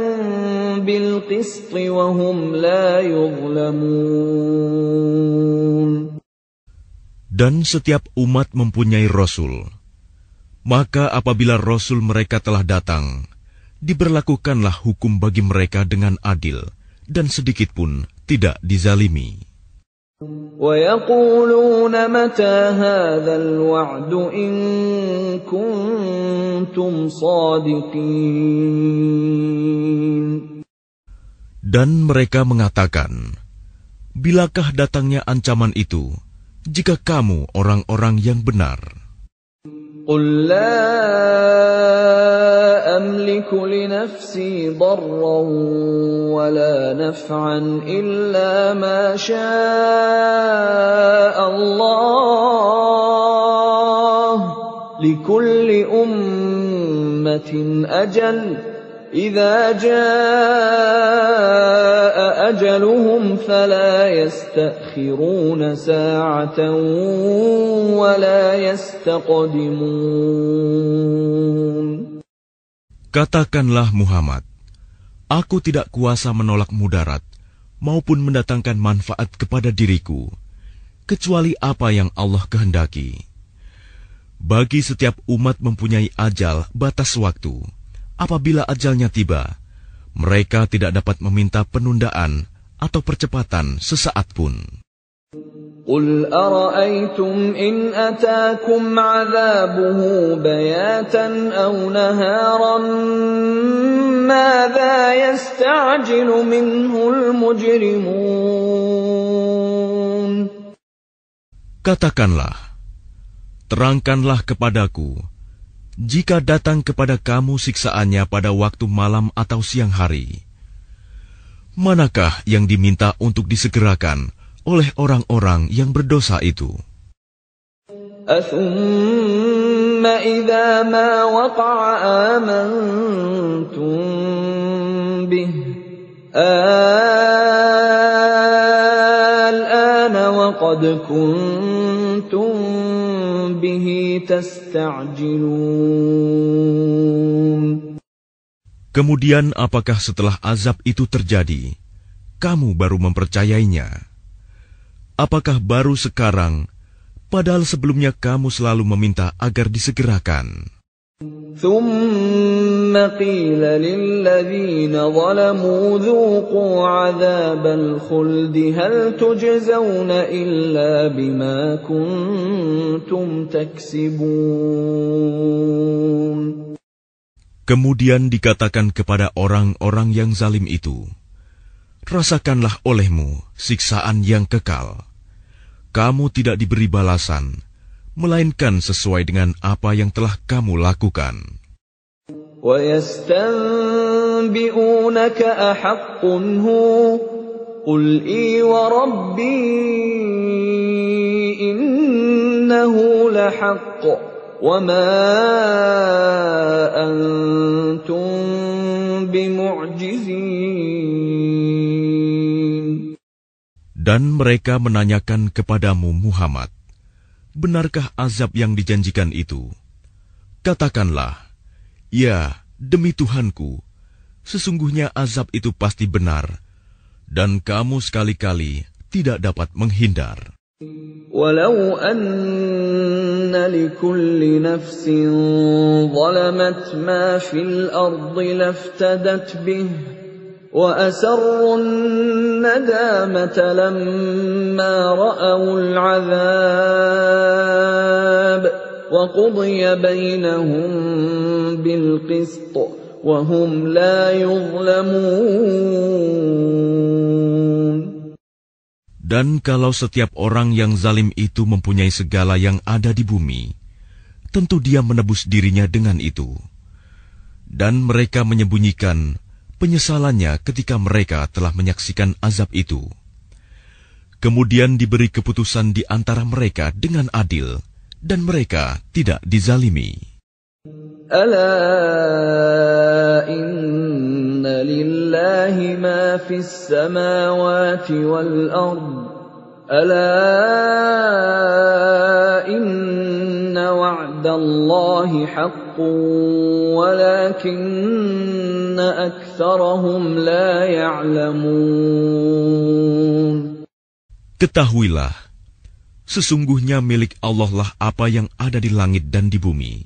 بِالْقِسْطِ وَهُمْ لَا يُظْلَمُونَ. Dan setiap umat mempunyai Rasul. Maka apabila Rasul mereka telah datang, diberlakukanlah hukum bagi mereka dengan adil, dan sedikit pun tidak dizalimi. وَيَقُولُونَ مَتَى هَذَا الْوَعْدُ إِن كُنتُمْ صَادِقِينَ. Dan mereka mengatakan, bilakah datangnya ancaman itu, jika kamu orang-orang yang benar? قُل لَّا أَمْلِكُ لِنَفْسِي ضَرًّا وَلَا نَفْعًا إِلَّا مَا شَاءَ اللَّهُ لِكُلِّ أُمَّةٍ أَجَلٌ إِذَا جَاءَ أَجَلُهُمْ فَلَا يَسْتَأْخِرُونَ سَاعَةً وَلَا يَسْتَقْدِمُونَ. Katakanlah Muhammad, aku tidak kuasa menolak mudarat maupun mendatangkan manfaat kepada diriku, kecuali apa yang Allah kehendaki. Bagi setiap umat mempunyai ajal batas waktu. Apabila ajalnya tiba, mereka tidak dapat meminta penundaan atau percepatan sesaat pun. قُلْ أَرَأَيْتُمْ إِنْ أَتَاكُمْ عَذَابُهُ بَيَاتًا أَوْ نَهَارًا مَاذَا يَسْتَعْجِلُ مِنْهُ الْمُجْرِمُونَ. Katakanlah, terangkanlah kepadaku, jika datang kepada kamu siksaannya pada waktu malam atau siang hari, manakah yang diminta untuk disegerakan oleh orang-orang yang berdosa itu? أَثُمَّ إِذَا مَا وَقَعَ آمَنْتُمْ بِهِ الْآنَ وَقَدْ كُنْتُمْ بِهِ تَسْتَعْجِلُونَ. Kemudian apakah setelah azab itu terjadi, kamu baru mempercayainya? Apakah baru sekarang, padahal sebelumnya kamu selalu meminta agar disegerakan? ثُمَّ قِيلَ لِلَّذِينَ ظَلَمُوا ذُوقُوا عَذَابَ الْخُلْدِ هَلْ تُجْزَوْنَ إِلَّا بِمَا كُنتُمْ تَكْسِبُونَ. Kemudian dikatakan kepada orang-orang yang zalim itu, rasakanlah olehmu siksaan yang kekal. Kamu tidak diberi balasan, melainkan sesuai dengan apa yang telah kamu lakukan. وَيَسْتَنْبِئُونَكَ أَحَقٌّ هُوَ قُلْ إِي وَرَبِّي إِنَّهُ لَحَقٌّ وَمَا أَنْتُمْ بِمُعْجِزِينَ. Dan mereka menanyakan kepadamu Muhammad, benarkah azab yang dijanjikan itu? Katakanlah, ya, demi Tuhanku, sesungguhnya azab itu pasti benar, dan kamu sekali-kali tidak dapat menghindar. وَلَوْ أَنَّ لِكُلِّ نَفْسٍ ظَلَمَتْ مَا فِي الْأَرْضِ لَافْتَدَتْ بِهِ وَأَسَرُّوا النَّدَامَةَ لَمَّا رَأَوُا الْعَذَابَ وَقُضِيَ بَيْنَهُم بِالْقِسْطِ وَهُمْ لَا يُظْلَمُونَ. Dan kalau setiap orang yang zalim itu mempunyai segala yang ada di bumi, tentu dia menebus dirinya dengan itu. Dan mereka menyembunyikan penyesalannya ketika mereka telah menyaksikan azab itu. Kemudian diberi keputusan di antara mereka dengan adil, dan mereka tidak dizalimi. Ala inna lillahi ma fis samawati wal ard. Ala inna wa'dallahi haqqun walakinna aktsarahum la ya'lamun. Ketahuilah, sesungguhnya milik Allah lah apa yang ada di langit dan di bumi.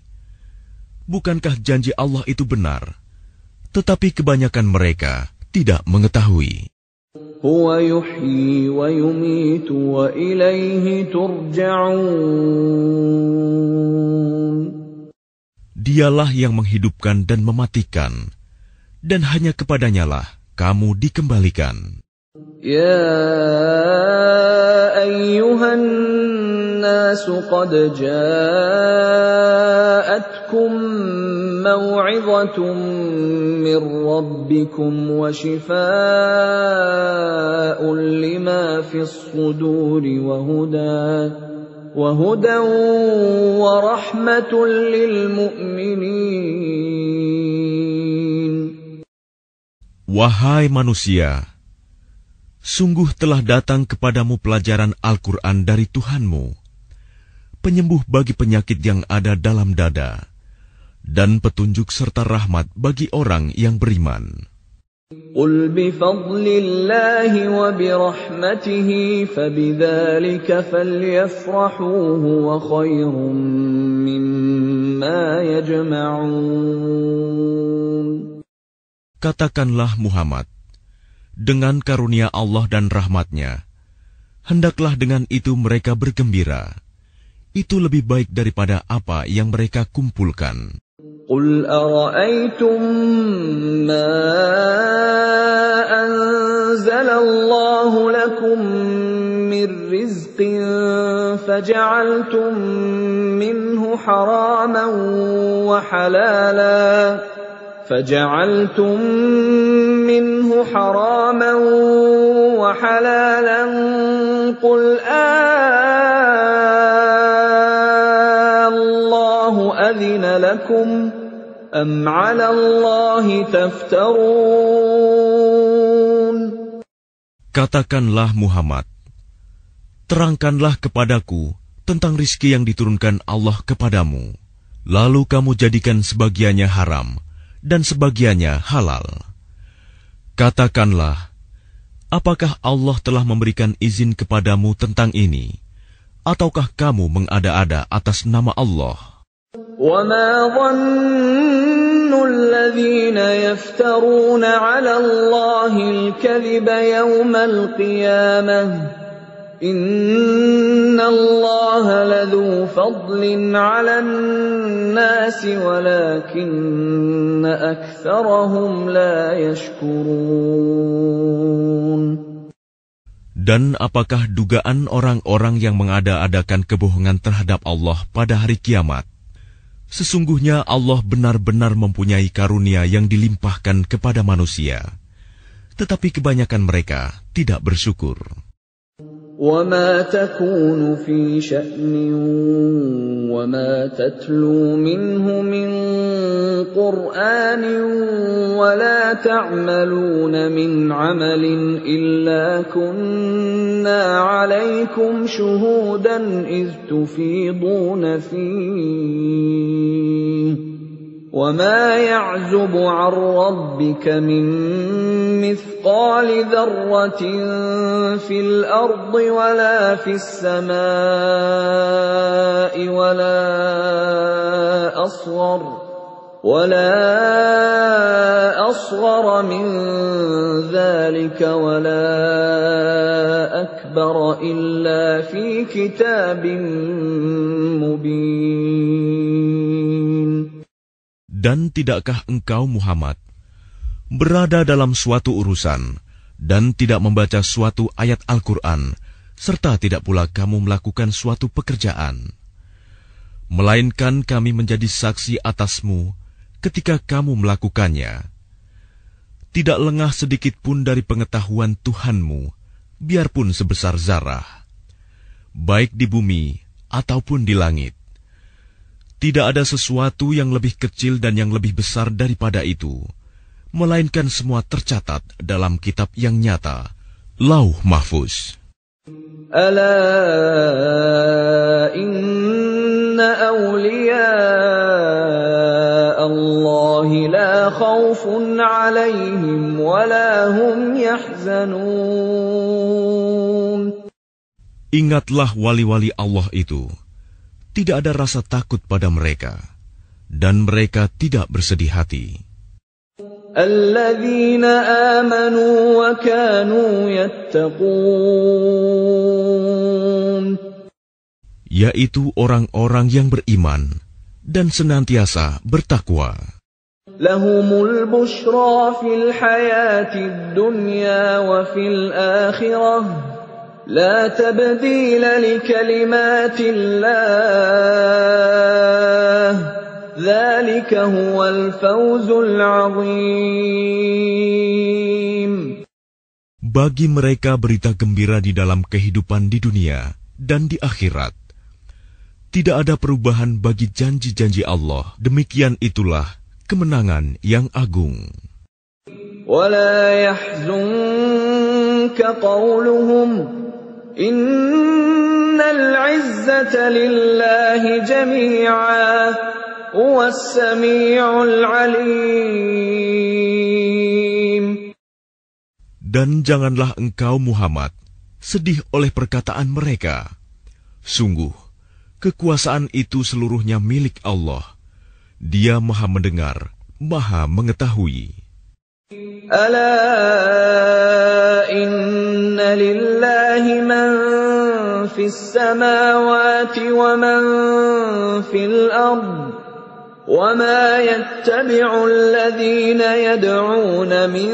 Bukankah janji Allah itu benar? Tetapi kebanyakan mereka tidak mengetahui. Huwa yuhyi wa yumitu wa ilaihi turja'un. Dialah yang menghidupkan dan mematikan, dan hanya kepadanyalah kamu dikembalikan. Ya ayyuhan nasu qad ja'atkum maw'izatun min rabbikum wa shifaa'un lima fis suduri wa hudan wa rahmatun lil mu'minin. Wahai manusia, sungguh telah datang kepadamu pelajaran Al-Quran dari Tuhanmu, penyembuh bagi penyakit yang ada dalam dada, dan petunjuk serta rahmat bagi orang yang beriman. Qul bifadlillahi wa birahmatihi fabidzalika falyafrahu huwa khairum mimma yajma'un. Katakanlah Muhammad, dengan karunia Allah dan rahmat-Nya, hendaklah dengan itu mereka bergembira. Itu lebih baik daripada apa yang mereka kumpulkan. Qul ara'aytum ma anzalallahu lakum min rizqin faja'altum minhu haraman wa halalan فجعلتم منه حراما وحلالا قل الله أذن لكم أم على الله تفترون. Katakanlah Muhammad, terangkanlah kepadaku tentang rizki yang diturunkan Allah kepadamu, lalu kamu jadikan sebagiannya haram dan sebagiannya halal. Katakanlah, apakah Allah telah memberikan izin kepadamu tentang ini, ataukah kamu mengada-ada atas nama Allah? وَمَا ظَنُّ الَّذِينَ يَفْتَرُونَ عَلَى اللَّهِ الْكَذِبَ يَوْمَ الْقِيَامَةِ إِنَّ اللَّهَ لَذُو فَضْلٍ عَلَى النَّاسِ وَلَكِنَّ أَكْثَرَهُمْ لَا يَشْكُرُونَ. Dan apakah dugaan orang-orang yang mengada-adakan kebohongan terhadap Allah pada hari kiamat? Sesungguhnya Allah benar-benar mempunyai karunia yang dilimpahkan kepada manusia, tetapi kebanyakan mereka tidak bersyukur. وَمَا تَكُونُ فِي شَأْنٍ وَمَا تَتْلُو مِنْهُ مِنْ قُرْآنٍ وَلَا تَعْمَلُونَ مِنْ عَمَلٍ إِلَّا كُنَّا عَلَيْكُمْ شُهُودًا إِذْ تُفِيضُونَ فِيهِ وَمَا يَعْزُبُ عَنْ رَبِّكَ مِنْ مِثْقَالِ ذَرَّةٍ فِي الْأَرْضِ وَلَا فِي السَّمَاءِ وَلَا أَصْغَرَ مِنْ ذَلِكَ وَلَا أَكْبَرَ إِلَّا فِي كِتَابٍ مُبِينٍ. Dan tidakkah engkau Muhammad berada dalam suatu urusan dan tidak membaca suatu ayat Al-Quran, serta tidak pula kamu melakukan suatu pekerjaan, melainkan kami menjadi saksi atasmu ketika kamu melakukannya. Tidak lengah sedikit pun dari pengetahuan Tuhanmu, biarpun sebesar zarah, baik di bumi ataupun di langit. Tidak ada sesuatu yang lebih kecil dan yang lebih besar daripada itu, melainkan semua tercatat dalam kitab yang nyata, Lauh Mahfuz. Ala inna awliya Allahi la khawfun alaihim wa la hum yahzanun. Ingatlah wali-wali Allah itu. Tidak ada rasa takut pada mereka, dan mereka tidak bersedih hati. Alladzina amanu wa kanu yattaqun. Yaitu orang-orang yang beriman dan senantiasa bertakwa. Lahumul bushra fil hayatid dunya wa fil akhirah. لا تبديل لكلمات الله ذلك هو الفوز العظيم. Bagi mereka berita gembira di dalam kehidupan di dunia dan di akhirat. Tidak ada perubahan bagi janji-janji Allah. Demikian itulah kemenangan yang agung. ولا يحزنك قولهم إن العزة لله جميعا هو السميع العليم. Dan janganlah engkau Muhammad sedih oleh perkataan mereka. Sungguh, kekuasaan itu seluruhnya milik Allah. Dia Maha mendengar, Maha mengetahui. Ala inna lillahi man fis samawati wa man fil ard wa ma yattabi'u alladhina yad'una min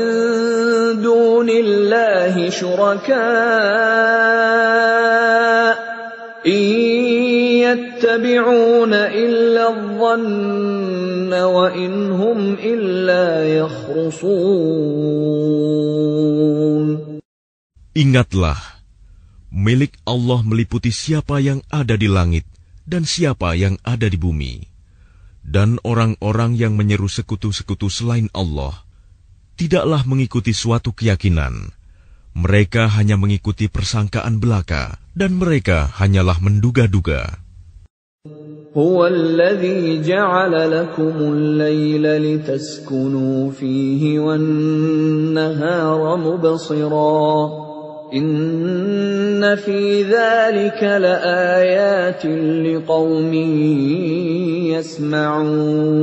dunillahi shuraka يتبعون إلا الظن وإن هم إلا يخرصون. Ingatlah, milik Allah meliputi siapa yang ada di langit dan siapa yang ada di bumi. Dan orang-orang yang menyeru sekutu-sekutu selain Allah tidaklah mengikuti suatu keyakinan. Mereka hanya mengikuti persangkaan belaka, dan mereka hanyalah menduga-duga. Huwa alladhi ja'ala lakumul layla litaskunu fihi wan nahara mubsira. Inna fi dhalika laayatin liqaumin yasma'un.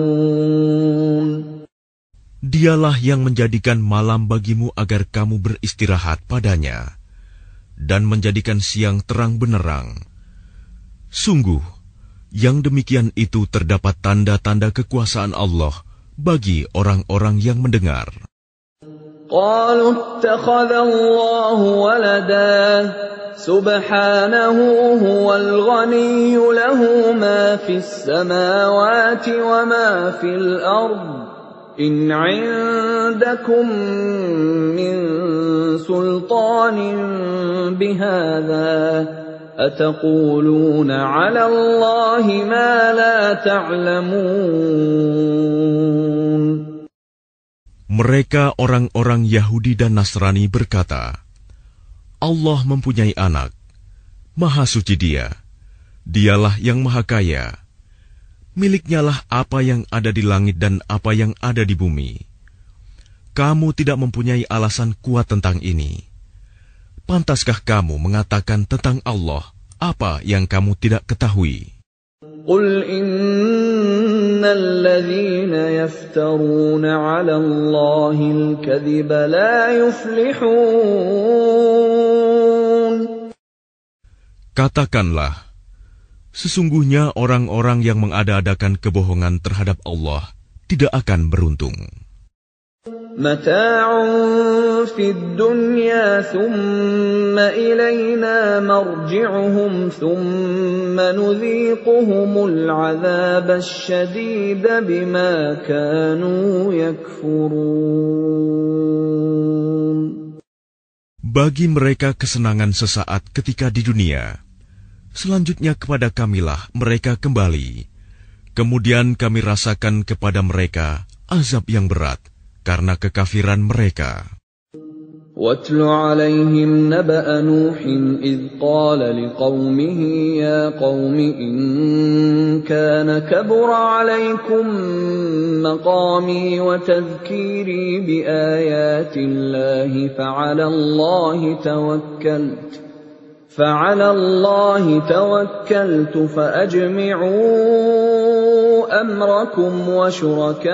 Dialah yang menjadikan malam bagimu agar kamu beristirahat padanya, dan menjadikan siang terang benerang. Sungguh, yang demikian itu terdapat tanda-tanda kekuasaan Allah bagi orang-orang yang mendengar. Qalu ittakhadha Allahu walada subhanahu huwal ghaniyyu lahu ma fis samawati wa ma fil ardh. إن عندكم من سلطان بهذا أتقولون على الله ما لا تعلمون. Mereka orang-orang Yahudi dan Nasrani berkata, Allah mempunyai anak, Maha Suci Dia, Dialah yang Maha Kaya. Miliknya lah apa yang ada di langit dan apa yang ada di bumi. Kamu tidak mempunyai alasan kuat tentang ini. Pantaskah kamu mengatakan tentang Allah apa yang kamu tidak ketahui? Qul innal ladzina yaftaruna 'ala Allahil kadhiba la yuflihun. Katakanlah, sesungguhnya orang-orang yang mengada-adakan kebohongan terhadap Allah tidak akan beruntung. Mata'un fid dunya thumma ilayna marji'uhum thumma nudhiquhumul 'adzaba asyadida bima kanu yakfurun. Bagi mereka kesenangan sesaat ketika di dunia. Selanjutnya kepada Kamilah mereka kembali. Kemudian kami rasakan kepada mereka azab yang berat karena kekafiran mereka. وَاتْلُ عَلَيْهِمْ نَبَأَ نُوحٍ إِذْ قَالَ لِقَوْمِهِ يَا قَوْمِ إِنْ كَانَ كَبُرَ عَلَيْكُمْ مَقَامِي وَتَذْكِيرِي بِآيَاتِ اللَّهِ فَعَلَى اللَّهِ تَوَكَّلْتُ فَأَجْمِعُوا أَمْرَكُمْ وَشُرَكَاءَكُمْ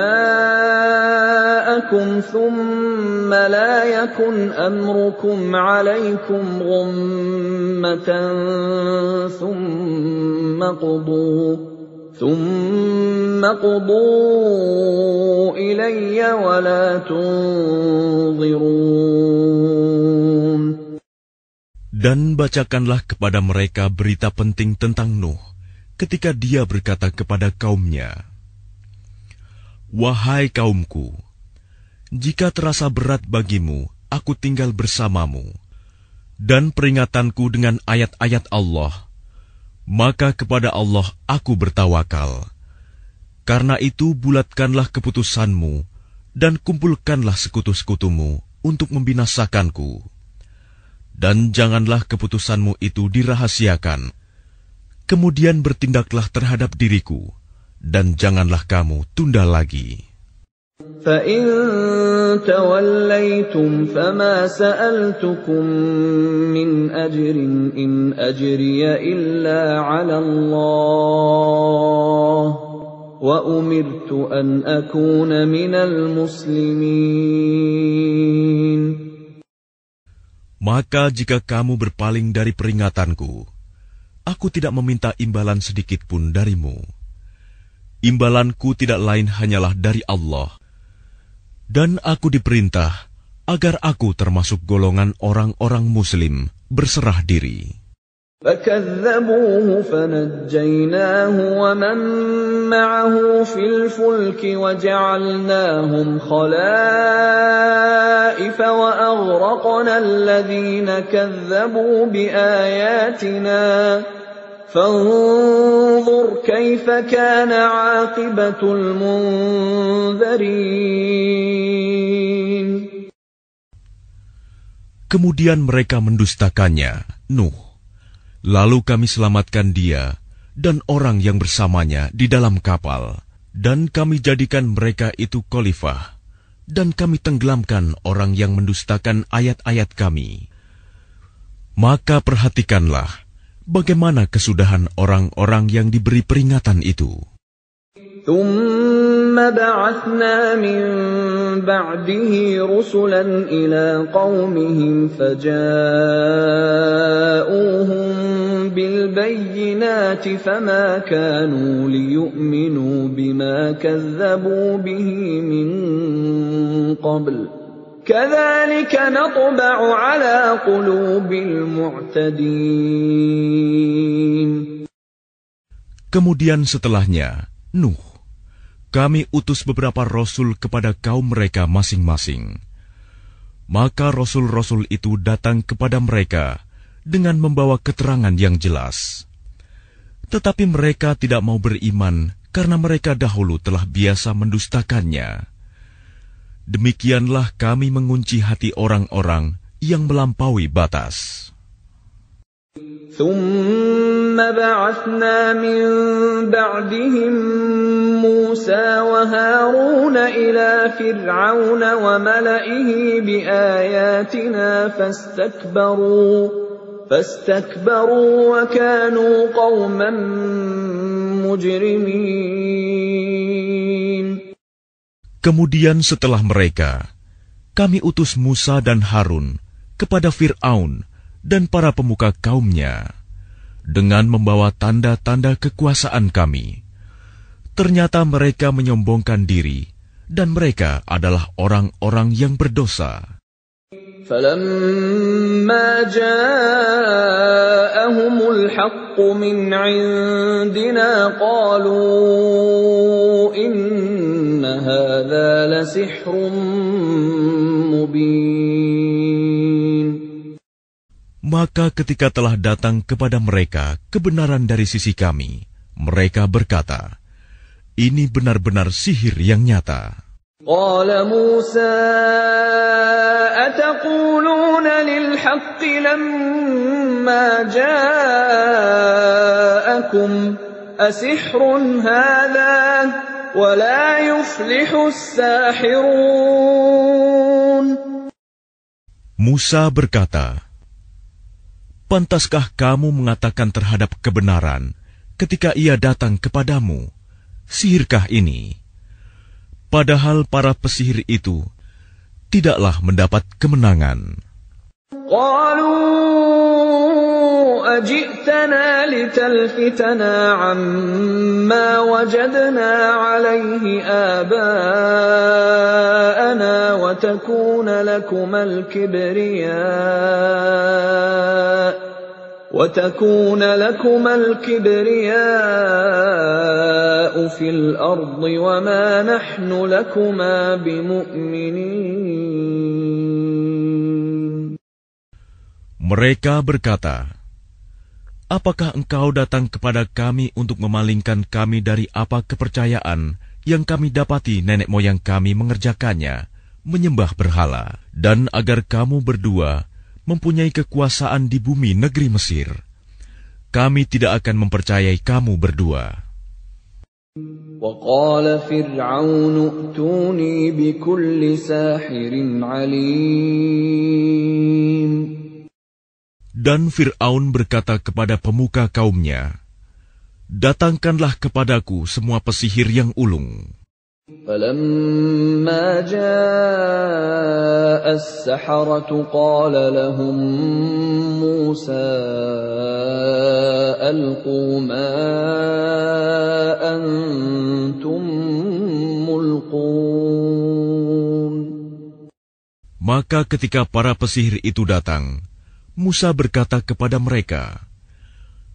ثُمَّ لَا يَكُنْ أَمْرُكُمْ عَلَيْكُمْ غُمَّةً ثُمَّ قُضُوا إِلَيَّ وَلَا تُنظِرُونَ. Dan bacakanlah kepada mereka berita penting tentang Nuh ketika dia berkata kepada kaumnya, "Wahai kaumku, jika terasa berat bagimu, aku tinggal bersamamu, dan peringatanku dengan ayat-ayat Allah, maka kepada Allah aku bertawakal. Karena itu bulatkanlah keputusanmu, dan kumpulkanlah sekutu-sekutumu untuk membinasakanku. Dan janganlah keputusanmu itu dirahasiakan. Kemudian bertindaklah terhadap diriku, dan janganlah kamu tunda lagi." فَإِن تَوَلَّيْتُمْ فَمَا سَأَلْتُكُم مِّنْ أَجْرٍ إِنْ أَجْرِيَ إِلَّا عَلَى اللَّهِ وَأُمِرْتُ أَنْ أَكُونَ مِنَ الْمُسْلِمِينَ. Maka jika kamu berpaling dari peringatanku, aku tidak meminta imbalan sedikit pun darimu. Imbalanku tidak lain hanyalah dari Allah. Dan aku diperintah agar aku termasuk golongan orang-orang Muslim berserah diri. فَكَذَّبُوهُ فَنَجَّيْنَاهُ وَمَن مَّعَهُ فِي الْفُلْكِ وَجَعَلْنَاهُمْ خَلَائِفَ وَأَغْرَقْنَا الَّذِينَ كَذَّبُوا بِآيَاتِنَا فَانظُرْ كَيْفَ كَانَ عَاقِبَةُ الْمُنذَرِينَ. Kemudian mereka mendustakannya, Nuh. Lalu kami selamatkan dia dan orang yang bersamanya di dalam kapal, dan kami jadikan mereka itu khalifah, dan kami tenggelamkan orang yang mendustakan ayat-ayat kami. Maka perhatikanlah bagaimana kesudahan orang-orang yang diberi peringatan itu. ثُمَّ بَعَثْنَا مِن بَعْدِهِ رُسُلًا إِلَىٰ قَوْمِهِمْ فَجَاءُوهُم بِالْبَيِّنَاتِ فَمَا كَانُوا لِيُؤْمِنُوا بِمَا كَذَّبُوا بِهِ مِن قَبْلُ كَذَلِكَ نَطْبَعُ عَلَىٰ قُلُوبِ الْمُعْتَدِينَ. Kemudian setelahnya, Nuh, kami utus beberapa rasul kepada kaum mereka masing-masing. Maka rasul-rasul itu datang kepada mereka dengan membawa keterangan yang jelas. Tetapi mereka tidak mau beriman karena mereka dahulu telah biasa mendustakannya. Demikianlah kami mengunci hati orang-orang yang melampaui batas. ثُمَّ بَعَثْنَا مِن بَعْدِهِم مُّوسَىٰ وَهَارُونَ إِلَىٰ فِرْعَوْنَ وَمَلَئِهِ بِآيَاتِنَا فَاسْتَكْبَرُوا وَكَانُوا قَوْمًا مُجْرِمِينَ. Kemudian setelah mereka, kami utus Musa dan Harun kepada Fir'aun dan para pemuka kaumnya dengan membawa tanda-tanda kekuasaan kami. Ternyata mereka menyombongkan diri, dan mereka adalah orang-orang yang berdosa. فَلَمَّا جَاءَهُمُ الْحَقُّ مِنْ عِندِنَا قَالُوا إِنَّ هَذَا لَسِحْرٌ مُبِينٌ. Maka ketika telah datang kepada mereka kebenaran dari sisi kami, mereka berkata, Ini benar-benar sihir yang nyata. Qala Musa ataquluna lil haqqi lamma ja'akum asihrun hadha wa la yuflihus sahirun. Musa berkata, pantaskah kamu mengatakan terhadap kebenaran ketika ia datang kepadamu, sihirkah ini? Padahal para pesihir itu tidaklah mendapat kemenangan. Qalu ajitana litalfitana amma wajadna alayhi aba'ana wa takuna lakumal kibriya'u fil ardi wa ma nahnu lakuma bimu'minin. Mereka berkata, apakah engkau datang kepada kami untuk memalingkan kami dari apa kepercayaan yang kami dapati nenek moyang kami mengerjakannya, menyembah berhala, dan agar kamu berdua mempunyai kekuasaan di bumi negeri Mesir? Kami tidak akan mempercayai kamu berdua. وَقَالَ فِرْعَوْنُ ائْتُونِي بِكُلِّ سَاحِرٍ عَلِيمٍ. Dan Fir'aun berkata kepada pemuka kaumnya, datangkanlah kepadaku semua pesihir yang ulung. فَلَمَّا جَاءَ السَّحَرَةُ قَالَ لَهُم مُوسَى أَلْقُوا مَا أَنْتُمْ مُلْقُونَ. Maka ketika para pesihir itu datang, Musa berkata kepada mereka,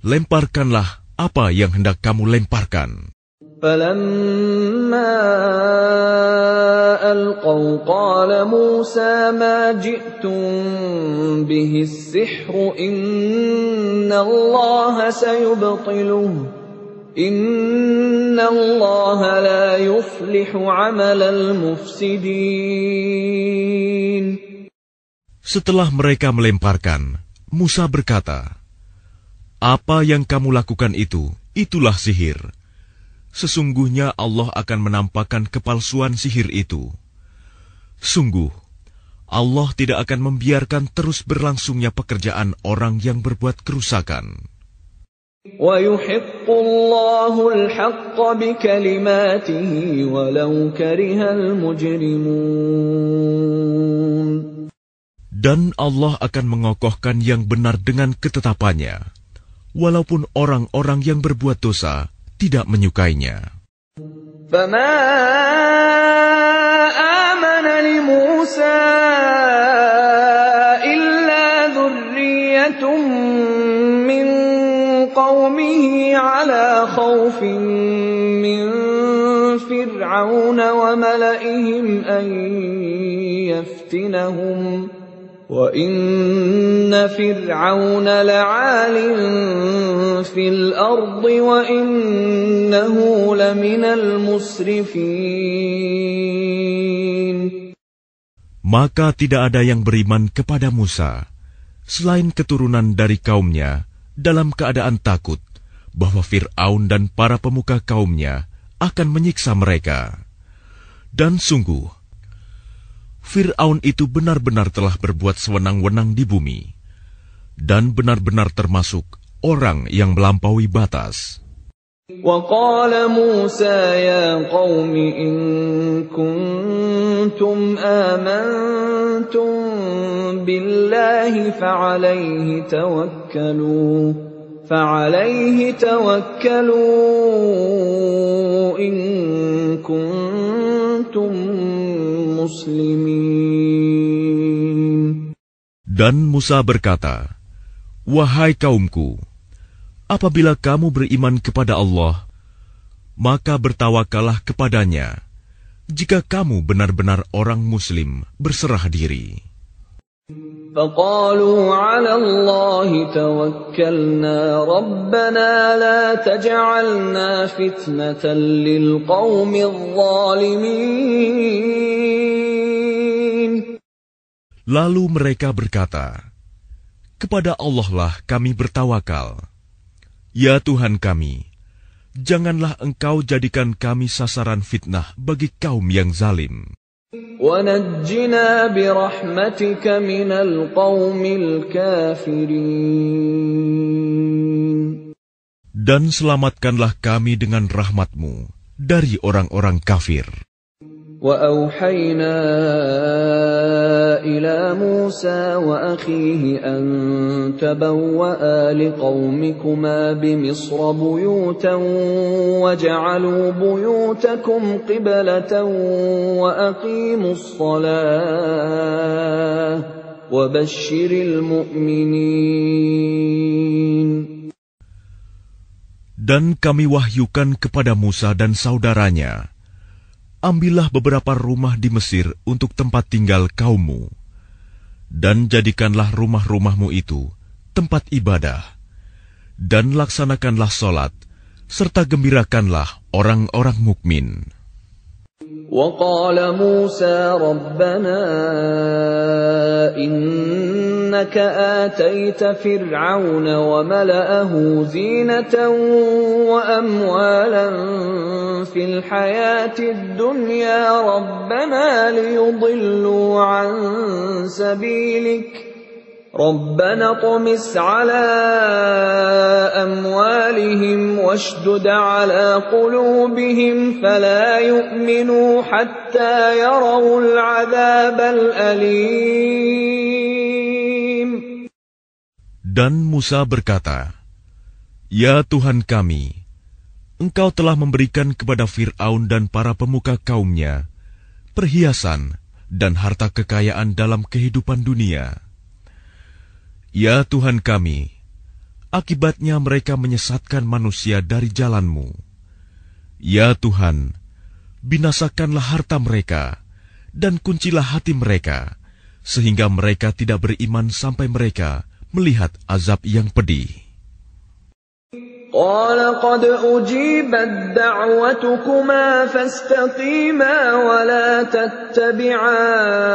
lemparkanlah apa yang hendak kamu lemparkan. فَلَمَّا أَلْقَوْا قَالَ مُوسَى مَا جِئْتُم بِهِ السِّحْرُ إِنَّ اللَّهَ سَيُبْطِلُهُ إِنَّ اللَّهَ لَا يُفْلِحُ عَمَلَ الْمُفْسِدِينَ. Setelah mereka melemparkan, Musa berkata, apa yang kamu lakukan itu, itulah sihir. Sesungguhnya Allah akan menampakkan kepalsuan sihir itu. Sungguh, Allah tidak akan membiarkan terus berlangsungnya pekerjaan orang yang berbuat kerusakan. وَيُحِقُّ اللَّهُ الْحَقَّ بِكَلِمَاتِهِ وَلَوْ كَرِهَ الْمُجْرِمُونَ. Dan Allah akan mengokohkan yang benar dengan ketetapannya, walaupun orang-orang yang berbuat dosa tidak menyukainya. فَمَا آمَنَ لِمُوسَى إِلَّا ذُرِّيَّةٌ مِّن قَوْمِهِ عَلَى خَوْفٍ مِّن فِرْعَوْنَ وَمَلَئِهِمْ أَن يَفْتِنَهُمْ وَإِنَّ فِرْعَوْنَ لَعَالٍ فِي الْأَرْضِ وَإِنَّهُ لَمِنَ الْمُسْرِفِينَ. Maka tidak ada yang beriman kepada Musa, selain keturunan dari kaumnya, dalam keadaan takut bahwa Fir'aun dan para pemuka kaumnya akan menyiksa mereka. Dan sungguh, Fir'aun itu benar-benar telah berbuat sewenang-wenang di bumi, dan benar-benar termasuk orang yang melampaui batas. وَقَالَ مُوسَى يَا قَوْمِ إِن كُنتُمْ آمَنتُم بِاللَّهِ فَعَلَيْهِ تَوَكَّلُوا إِن كُنتُم muslimin. Dan Musa berkata, wahai kaumku, apabila kamu beriman kepada Allah, maka bertawakallah kepadanya, jika kamu benar-benar orang muslim berserah diri. فقالوا على الله توكلنا ربنا لا تجعلنا فتنة للقوم الظالمين. Lalu mereka berkata, kepada Allah lah kami bertawakal. Ya Tuhan kami, janganlah Engkau jadikan kami sasaran fitnah bagi kaum yang zalim. وَنَجِّنَا بِرَحْمَتِكَ مِنَ الْقَوْمِ الْكَافِرِينَ. Dan selamatkanlah kami dengan rahmat-Mu dari orang-orang kafir. وَأَوْحَيْنَا إِلَى مُوسَى وَأَخِيهِ أَن تَبَوَّآ لِقَوْمِكُمَا بِمِصْرَ بُيُوتًا وَاجْعَلُوا بُيُوتَكُمْ قِبْلَةً وَأَقِيمُوا الصَّلَاةَ وَبَشِّرِ الْمُؤْمِنِينَ. Dan kami wahyukan kepada Musa dan saudaranya, ambillah beberapa rumah di Mesir untuk tempat tinggal kaummu, dan jadikanlah rumah-rumahmu itu tempat ibadah, dan laksanakanlah solat, serta gembirakanlah orang-orang mukmin. وقال موسى ربنا إنك آتيت فرعون وملأه زينة وأموالا في الحياة الدنيا ربنا ليضلوا عن سبيلك ربنا اطمس على أموالهم واشدد على قلوبهم فلا يؤمنوا حتى يروا العذاب الأليم. Dan Musa berkata, Ya Tuhan kami, Engkau telah memberikan kepada Fir'aun dan para pemuka kaumnya perhiasan dan harta kekayaan dalam kehidupan dunia. Ya Tuhan kami, akibatnya mereka menyesatkan manusia dari jalan-Mu. Ya Tuhan, binasakanlah harta mereka dan kuncilah hati mereka, sehingga mereka tidak beriman sampai mereka melihat azab yang pedih. قال قد أجيبت دعوتكما فاستقيما ولا تتبعان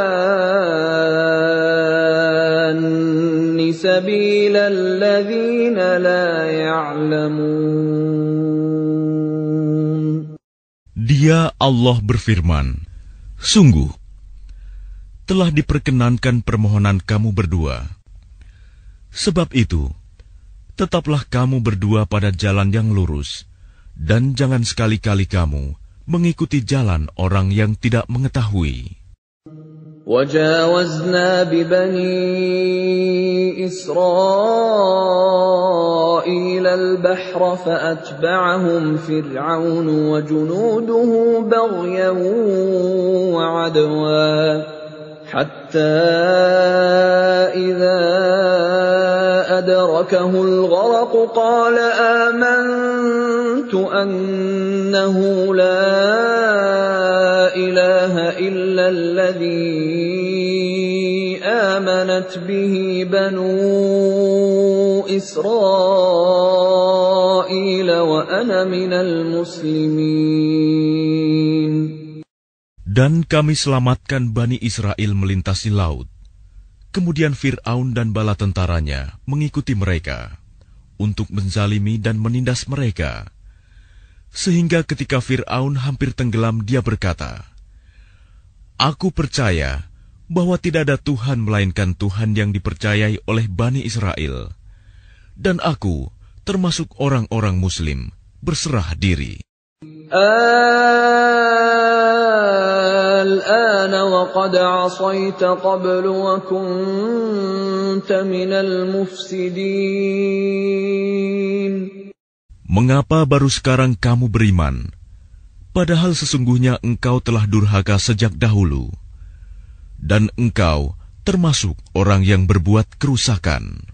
سبيل الذين لا يعلمون. Dia Allah berfirman, sungguh, telah diperkenankan permohonan kamu berdua. Sebab itu, tetaplah kamu berdua pada jalan yang lurus, dan jangan sekali-kali kamu mengikuti jalan orang yang tidak mengetahui. وَجَاوَزْنَا بِبَنِي إِسْرَائِيلَ الْبَحْرَ فَأَتْبَعَهُمْ فِرْعَوْنُ وَجُنُودُهُ بَغْيًا وَعَدْوًا حَتَّى إِذَا أدركه الغرق قال آمنت أنه لا إله إلا الذي آمنت به بنو إسرائيل وأنا من المسلمين. Dan kami selamatkan Bani Israel melintasi laut. Kemudian Fir'aun dan bala tentaranya mengikuti mereka untuk menzalimi dan menindas mereka. Sehingga ketika Fir'aun hampir tenggelam, dia berkata, Aku percaya bahwa tidak ada Tuhan melainkan Tuhan yang dipercayai oleh Bani Israel. Dan aku termasuk orang-orang Muslim berserah diri. الآن وقد عصيت قبل وكنت من المفسدين. Mengapa baru sekarang kamu beriman, padahal sesungguhnya engkau telah durhaka sejak dahulu, dan engkau termasuk orang yang berbuat kerusakan.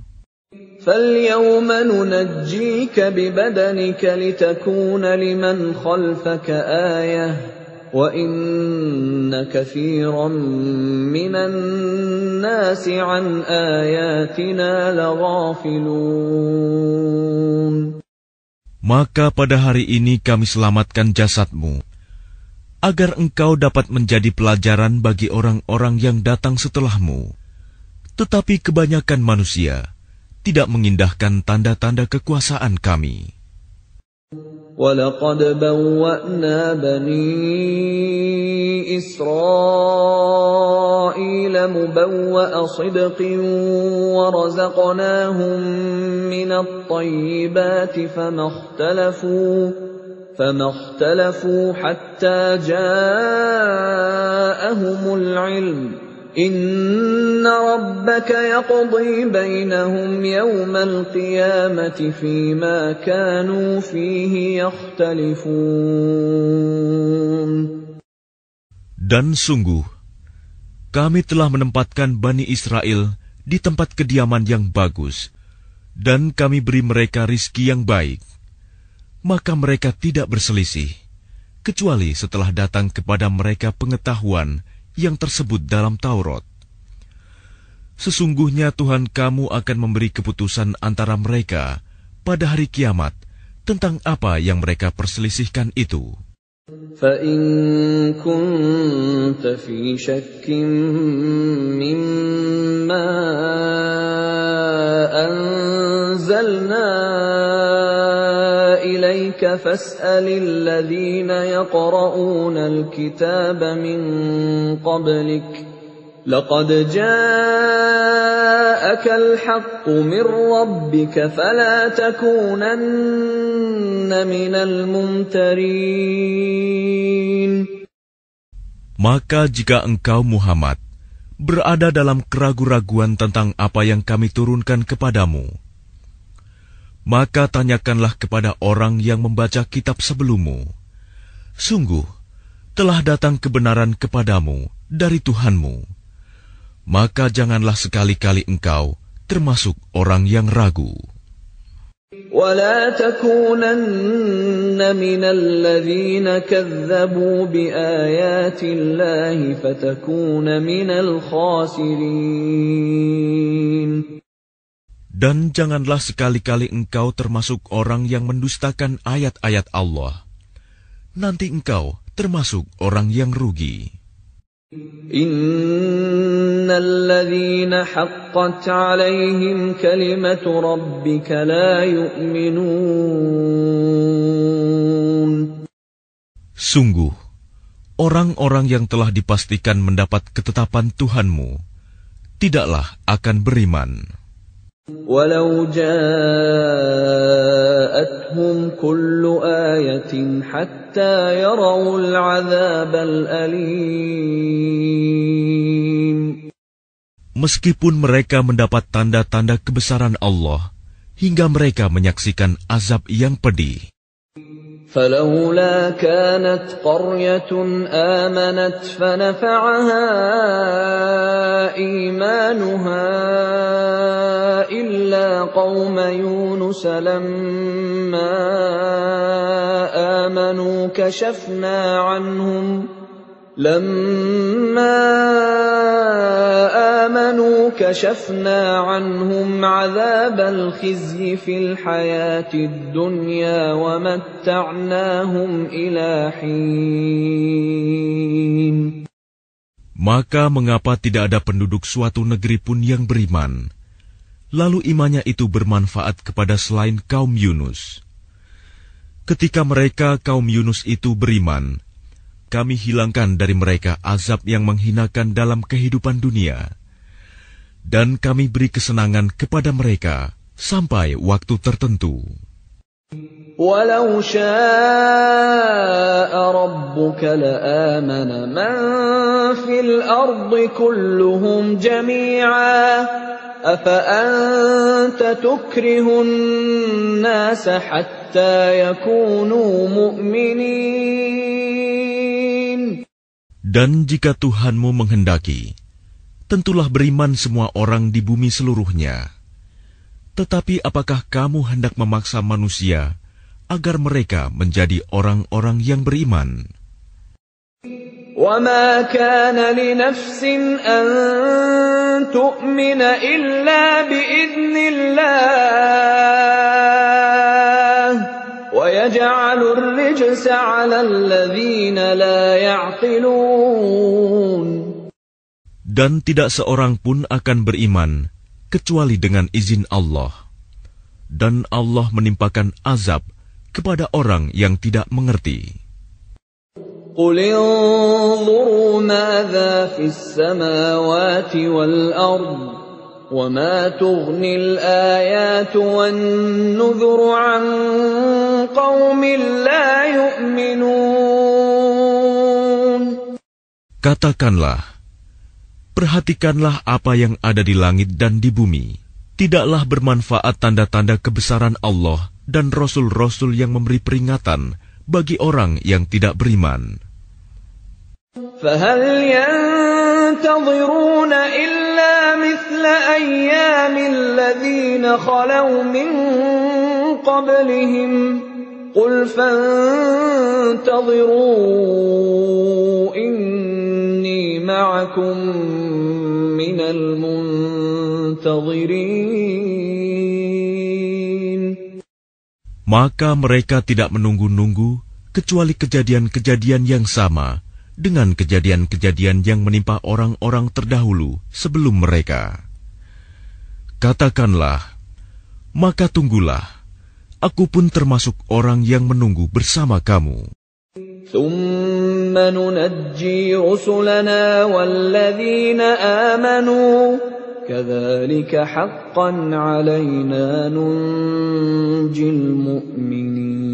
فَالْيَوْمَ نُنَجِّيكَ بِبَدَنِكَ لِتَكُونَ لِمَنْ خَلْفَكَ آيَةً وَإِنَّ كَثِيرًا مِّنَ النَّاسِ عَنْ آيَاتِنَا لَغَافِلُونَ. Maka pada hari ini kami selamatkan jasadmu, agar engkau dapat menjadi pelajaran bagi orang-orang yang datang setelahmu. Tetapi kebanyakan manusia tidak mengindahkan tanda-tanda kekuasaan kami. وَلَقَدْ بَوَّأْنَا بَنِي إِسْرَائِيلَ مُبَوَّأَ صِدْقٍ وَرَزَقْنَاهُم مِّنَ الطَّيِّبَاتِ فَمَا اخْتَلَفُوا حَتَّىٰ جَاءَهُمُ الْعِلْمُ إِنَّ رَبَّكَ يَقْضِي بَيْنَهُمْ يَوْمَ الْقِيَامَةِ فِيمَا كَانُوا فِيهِ يَخْتَلِفُونَ. Dan sungguh, kami telah menempatkan Bani Israel di tempat kediaman yang bagus, dan kami beri mereka rizki yang baik. Maka mereka tidak berselisih, kecuali setelah datang kepada mereka pengetahuan yang tersebut dalam Taurat. Sesungguhnya Tuhan kamu akan memberi keputusan antara mereka pada hari kiamat tentang apa yang mereka perselisihkan itu. فَإِن كُنتَ فِي شَكٍّ مِّمَّا أَنزَلْنَا إِلَيْكَ فَاسْأَلِ الَّذِينَ يَقْرَؤُونَ الْكِتَابَ مِن قَبْلِكَ لَقَدْ جَاءَكَ الْحَقُّ مِن رَّبِّكَ فَلَا تَكُونَنَّ مِنَ الْمُمْتَرِينَ. Maka jika engkau Muhammad berada dalam keraguan-raguan tentang apa yang kami turunkan kepadamu, maka tanyakanlah kepada orang yang membaca kitab sebelummu. Sungguh, telah datang kebenaran kepadamu dari Tuhanmu. Maka janganlah sekali-kali engkau termasuk orang yang ragu. وَلَا تَكُونَنَّ مِنَ الَّذِينَ كَذَّبُوا بِآيَاتِ اللَّهِ فَتَكُونَ مِنَ الْخَاسِرِينَ. Dan janganlah sekali-kali engkau termasuk orang yang mendustakan ayat-ayat Allah. Nanti engkau termasuk orang yang rugi. Innal ladzina haqqat 'alaihim kalimatu rabbika la yu'minun. Sungguh, orang-orang yang telah dipastikan mendapat ketetapan Tuhanmu tidaklah akan beriman. Walau ja'atuhum kullu ayatin hatta yarawul 'adzabal alim. Meskipun mereka mendapat tanda-tanda kebesaran Allah hingga mereka menyaksikan azab yang pedih. فلولا كانت قرية آمنت فنفعها إيمانها إلا قوم يونس لما آمنوا كشفنا عنهم عذاب الخزي في الحياة الدنيا ومتعناهم إلى حين. Maka mengapa tidak ada penduduk suatu negeri pun yang beriman, lalu imannya itu bermanfaat kepada selain kaum Yunus? Ketika mereka kaum Yunus itu beriman, kami hilangkan dari mereka azab yang menghinakan dalam kehidupan dunia, dan kami beri kesenangan kepada mereka sampai waktu tertentu. Walau syaa rabbuka la'amana man fil ardi kulluhum jami'a afa anta tukrihun nasa hatta yakunu mu'minin. Dan jika Tuhanmu menghendaki, tentulah beriman semua orang di bumi seluruhnya. Tetapi apakah kamu hendak memaksa manusia agar mereka menjadi orang-orang yang beriman? وَمَا كَانَ لِنَفْسٍ أَن تُؤْمِنَ إِلَّا بِإِذْنِ اللَّهِ وَيَجْعَلُ الرِّجْسَ عَلَى الَّذِينَ لَا يَعْقِلُونَ. Dan tidak seorang pun akan beriman kecuali dengan izin Allah. Dan Allah menimpakan azab kepada orang yang tidak mengerti. قُلِ انظُرُوا مَاذَا فِي السَّمَاوَاتِ وَالْأَرْضِ وَمَا تُغْنِي الْآيَاتُ وَالنُّذُرُ عَن قَوْمٍ لَّا يُؤْمِنُونَ. Katakanlah, perhatikanlah apa yang ada di langit dan di bumi. Tidaklah bermanfaat tanda-tanda kebesaran Allah dan rasul-rasul yang memberi peringatan bagi orang yang tidak beriman. فَهَلْ يَنتَظِرُونَ إِلَّا مِثْلَ أَيَّامِ الَّذِينَ خَلَوْا مِن قَبْلِهِمْ قُلْ فَانتَظِرُوا إِنِّي مَعَكُم مِّنَ الْمُنتَظِرِينَ. Maka mereka tidak menunggu-nunggu kecuali kejadian-kejadian yang sama dengan kejadian-kejadian yang menimpa orang-orang terdahulu sebelum mereka. Katakanlah, maka tunggulah, aku pun termasuk orang yang menunggu bersama kamu. ثُمَّ نُنَجِّي رُسُلَنَا وَالَّذِينَ آمَنُوا كَذَلِكَ حَقًّا عَلَيْنَا نُنْجِي الْمُؤْمِنِينَ.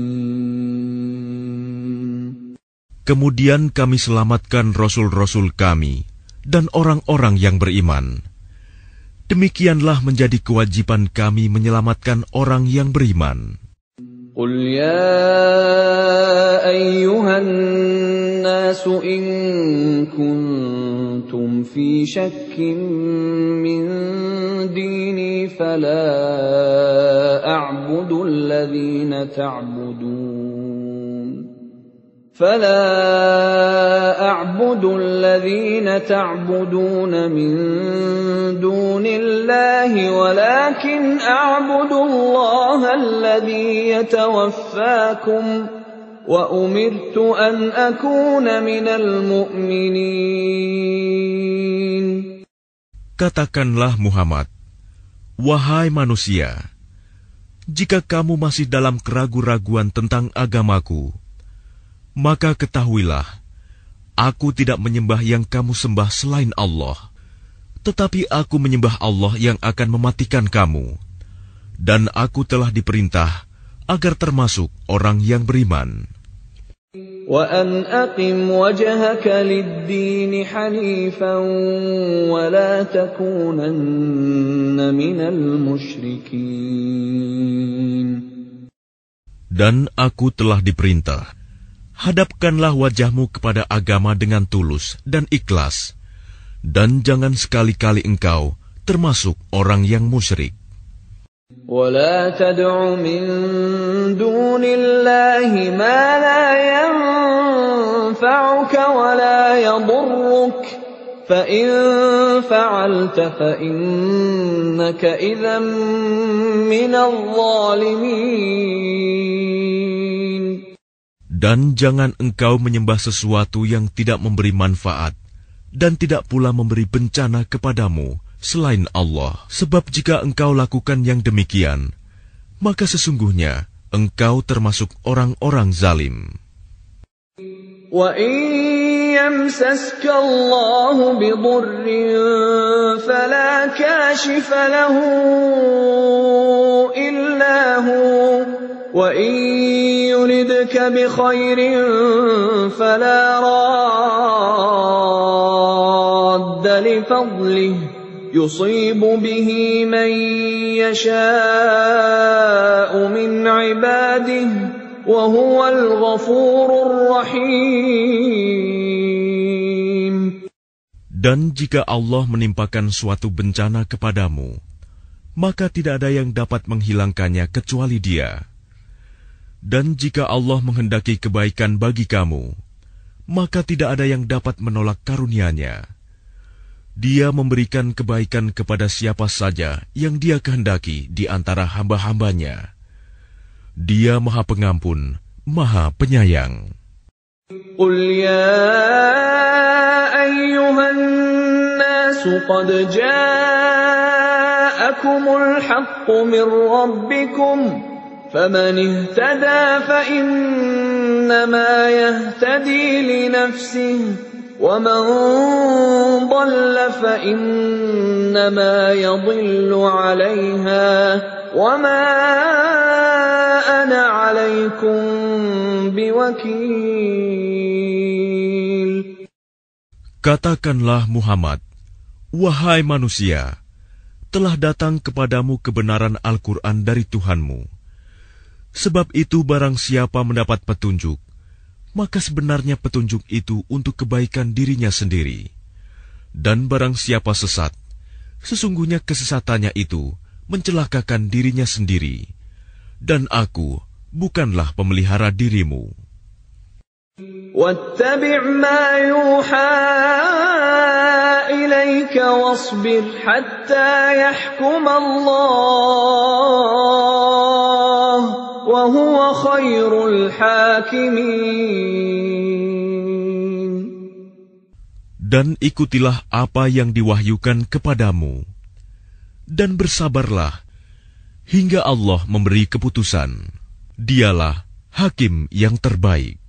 Kemudian kami selamatkan rasul-rasul kami dan orang-orang yang beriman. Demikianlah menjadi kewajiban kami menyelamatkan orang yang beriman. قُلْ يَا أَيُّهَا النَّاسُ إِن كُنتُمْ فِي شَكٍّ مِّن دِينِي فَلَا أَعْبُدُ الَّذِينَ تَعْبُدُونَ مِن دُونِ اللَّهِ وَلَكِنْ أَعْبُدُ اللَّهَ الَّذِي يَتَوَفَّاكُمْ وَأُمِرْتُ أَنْ أَكُونَ مِنَ الْمُؤْمِنِينَ. Katakanlah Muhammad, wahai manusia, jika kamu masih dalam keraguan-raguan tentang agamaku, maka ketahuilah, aku tidak menyembah yang kamu sembah selain Allah, tetapi aku menyembah Allah yang akan mematikan kamu, dan aku telah diperintah agar termasuk orang yang beriman. وَأَنْ أَقِمْ وَجْهَكَ لِلدِّينِ حَنِيفًا وَلَا تَكُونَنَّ مِنَ الْمُشْرِكِينَ. Dan aku telah diperintah, hadapkanlah wajahmu kepada agama dengan tulus dan ikhlas, dan jangan sekali-kali engkau termasuk orang yang musyrik. وَلَا تَدْعُ مِن دُونِ اللَّهِ مَا لَا يَنفَعُكَ وَلَا يَضُرُّكَ فَإِن فَعَلْتَ فَإِنَّكَ إِذًا مِّنَ الظَّالِمِينَ. Dan jangan engkau menyembah sesuatu yang tidak memberi manfaat dan tidak pula memberi bencana kepadamu selain Allah. Sebab jika engkau lakukan yang demikian, maka sesungguhnya engkau termasuk orang-orang zalim. وَإِن يَمْسَسْكَ اللَّهُ بِضُرٍّ فَلَا كَاشِفَ لَهُ إِلَّا هُوَ وَإِن يُرِدْكَ بِخَيْرٍ فَلَا رَادَّ لِفَضْلِهِ يُصِيبُ بِهِ مَن يَشَاءُ مِنْ عِبَادِهِ وَهُوَ الْغَفُورُ الرَّحِيمُ. Dan jika Allah menimpakan suatu bencana kepadamu, maka tidak ada yang dapat menghilangkannya kecuali Dia. Dan jika Allah menghendaki kebaikan bagi kamu, maka tidak ada yang dapat menolak karunia-Nya. Dia memberikan kebaikan kepada siapa saja yang Dia kehendaki di antara hamba-hambanya. Dia Maha Pengampun, Maha Penyayang. Qul ya ayyuhan nasu qad ja'akumul haqqu min rabbikum faman ihtada fa innama yahtadi li nafsihi وَمَنْ ضَلَّ فَإِنَّمَا يَضِلُّ عَلَيْهَا وَمَا أَنَا عَلَيْكُمْ بِوَكِيلٍ. Katakanlah Muhammad, wahai manusia, telah datang kepadamu kebenaran Al-Quran dari Tuhanmu. Sebab itu barang siapa mendapat petunjuk, maka sebenarnya petunjuk itu untuk kebaikan dirinya sendiri. Dan barang siapa sesat, sesungguhnya kesesatannya itu mencelakakan dirinya sendiri. Dan aku bukanlah pemelihara dirimu. وَاتَّبِعْ مَا يُوحَى إِلَيْكَ وَاصْبِرْ حَتَّى يَحْكُمَ اللَّهُ وَهُوَ خَيْرُ الْحَاكِمِينَ. Dan ikutilah apa yang diwahyukan kepadamu, dan bersabarlah hingga Allah memberi keputusan. Dialah hakim yang terbaik.